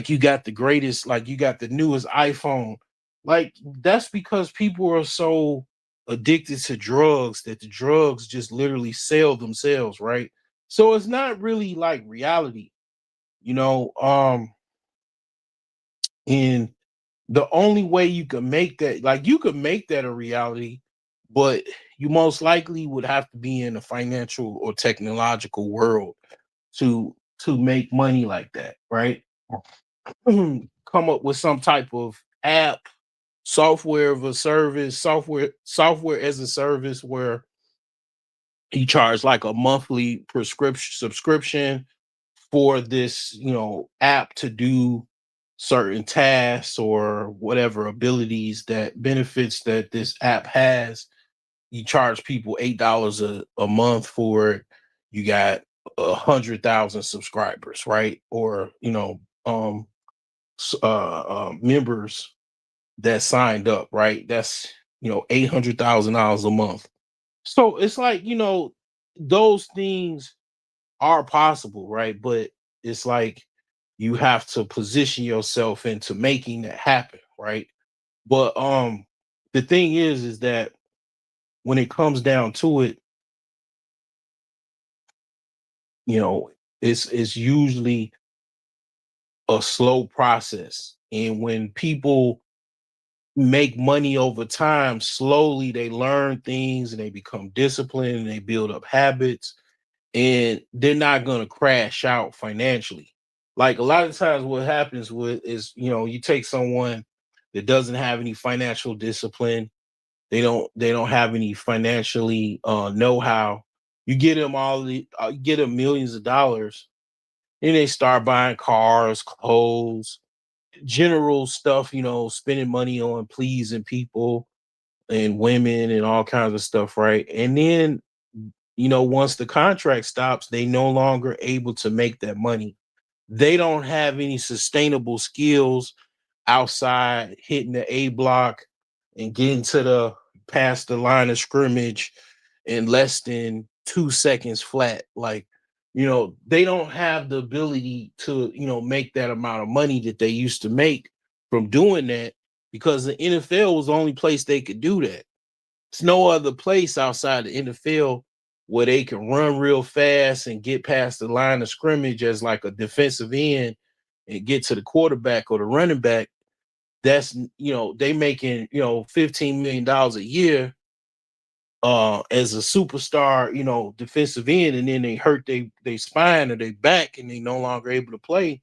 you got the greatest, like you got the newest iPhone. Like that's because people are so addicted to drugs that the drugs just literally sell themselves, right? So it's not really like reality, you know. And the only way you can make that, like you could make that a reality, but you most likely would have to be in a financial or technological world to make money like that, right? Come up with some type of app, software of a service, software as a service, where You charge like a monthly prescription subscription for this, app to do certain tasks or whatever abilities that benefits that this app has. You charge people $8 a month for it. You got 100,000 subscribers, right? Or members that signed up, right? That's $800,000 a month. So it's like, those things are possible, right? But it's like you have to position yourself into making that happen, right? But the thing is that when it comes down to it, you know, it's usually a slow process. And when people make money over time, slowly they learn things and they become disciplined and they build up habits, and they're not going to crash out financially. Like a lot of times what happens with is, you take someone that doesn't have any financial discipline, they don't have any financially know-how. You get them you get them millions of dollars, and they start buying cars, clothes, general stuff, spending money on pleasing people and women and all kinds of stuff, right? And then, once the contract stops, they no longer able to make that money. They don't have any sustainable skills outside hitting the A block and getting to the past the line of scrimmage in less than 2 seconds flat. Like, they don't have the ability to, make that amount of money that they used to make from doing that, because the NFL was the only place they could do that. It's no other place outside the NFL where they can run real fast and get past the line of scrimmage as like a defensive end and get to the quarterback or the running back. That's, they making, $15 million a year as a superstar, defensive end, and then they hurt they spine or they back and they no longer able to play.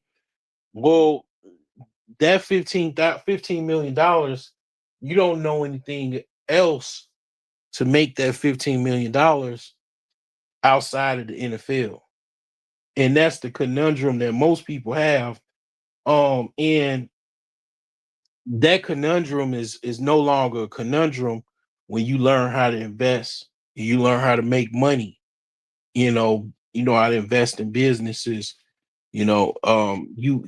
Well, that $15 million, you don't know anything else to make that $15 million outside of the NFL. And that's the conundrum that most people have. And that conundrum is no longer a conundrum when you learn how to invest, you learn how to make money, how to invest in businesses, you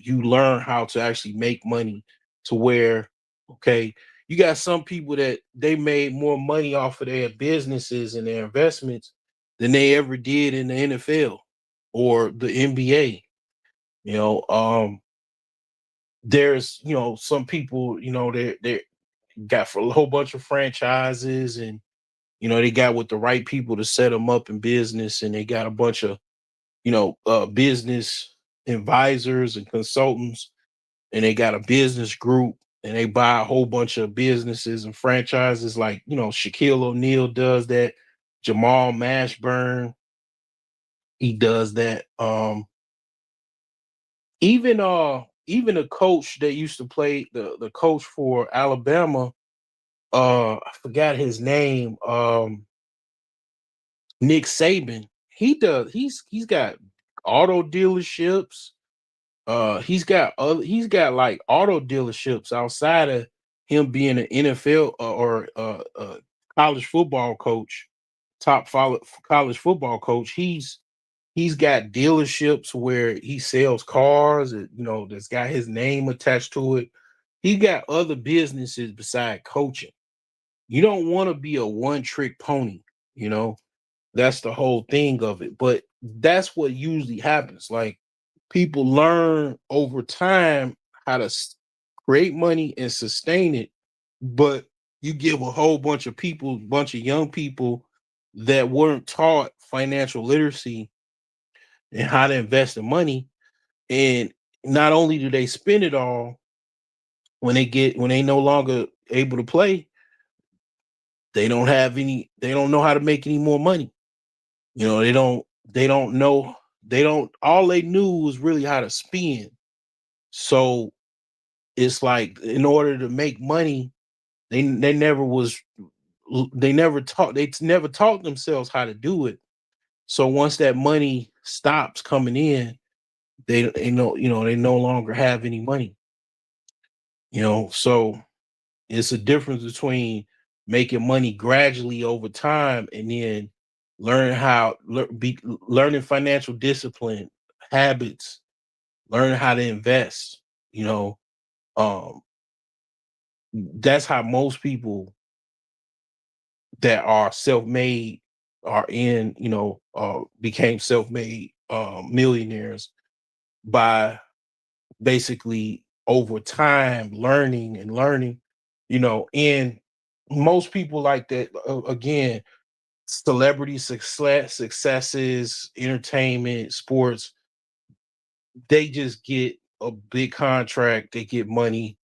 learn how to actually make money to where, okay, you got some people that they made more money off of their businesses and their investments than they ever did in the NFL or the NBA. You know, there's some people, they got for a whole bunch of franchises, and they got with the right people to set them up in business, and they got a bunch of business advisors and consultants, and they got a business group, and they buy a whole bunch of businesses and franchises, like Shaquille O'Neal does that, Jamal Mashburn, he does that. Even a coach that used to play, the coach for Alabama, I forgot his name, Nick Saban. He's got auto dealerships. He's got like auto dealerships outside of him being an NFL or college football coach, college football coach. He's got dealerships where he sells cars, that's got his name attached to it. He got other businesses beside coaching. You don't want to be a one trick pony, you know. That's the whole thing of it. But that's what usually happens. Like, people learn over time how to create money and sustain it. But you give a whole bunch of people, bunch of young people that weren't taught financial literacy and how to invest in money. And not only do they spend it all when they no longer able to play, they don't know how to make any more money. They don't know, they don't all they knew was really how to spend. So it's like, in order to make money, they never taught themselves how to do it. So once that money stops coming in, they know, they no longer have any money. So it's a difference between making money gradually over time and then learning financial discipline, habits, learning how to invest. You know, um, that's how most people that are self-made are became self-made millionaires by basically over time learning, and most people like that, again, celebrity successes, entertainment, sports, they just get a big contract, they get money,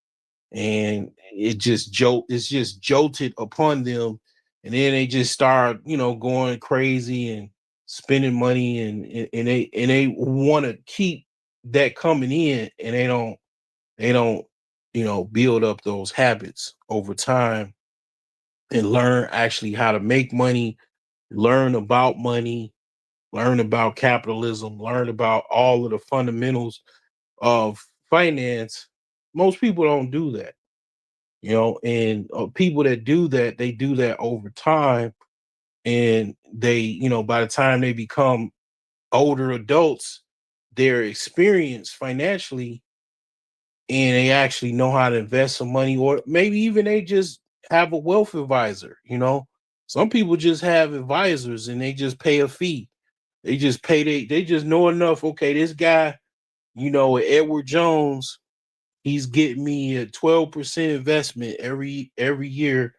and it's just jolted upon them, and then they just start, going crazy and spending money, and they want to keep that coming in, and they don't build up those habits over time and learn actually how to make money, learn about money, learn about capitalism, learn about all of the fundamentals of finance. Most people don't do that, and people that do that, they do that over time, and they, by the time they become older adults, they're experienced financially, and they actually know how to invest some money, or maybe even they just have a wealth advisor. Some people just have advisors and they just pay a fee. They just know enough. Okay, this guy, Edward Jones, he's getting me a 12% investment every year,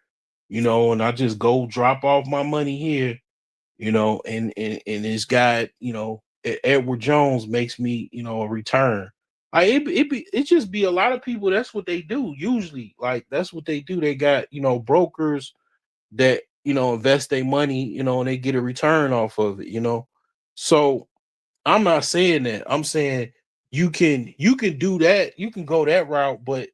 and I just go drop off my money here, and this guy, Edward Jones makes me, a return. It just be a lot of people. That's what they do usually. Like that's what they do. They got, brokers that, invest their money, and they get a return off of it. So I'm not saying that. I'm saying you can do that. You can go that route, but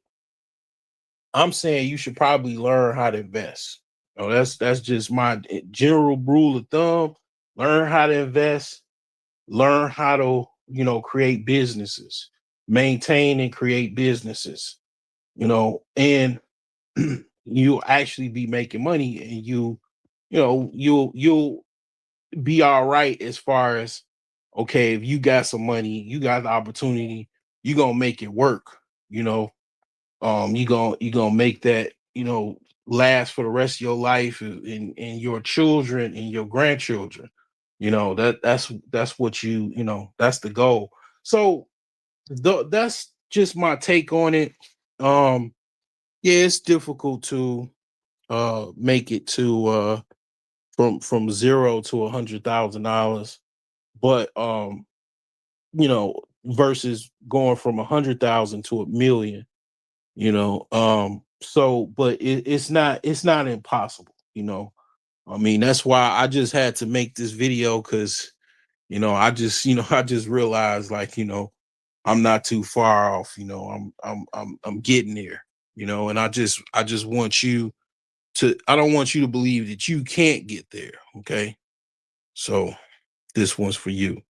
I'm saying you should probably learn how to invest. That's just my general rule of thumb. Learn how to invest, learn how to, create businesses, maintain and create businesses, and you'll actually be making money, and you'll be all right as far as, okay, if you got some money, you got the opportunity, you're gonna make it work, you know. You gonna make that, last for the rest of your life, and your children and your grandchildren. That's what that's the goal. So that's just my take on it. Yeah, it's difficult to make it to from zero to $100,000, but versus going from 100,000 to 1 million. So but it's not impossible. I mean, that's why I just had to make this video, because I just I just realized, like, I'm not too far off. I'm getting there. And I just want you to I don't want you to believe that you can't get there. Okay, so this one's for you.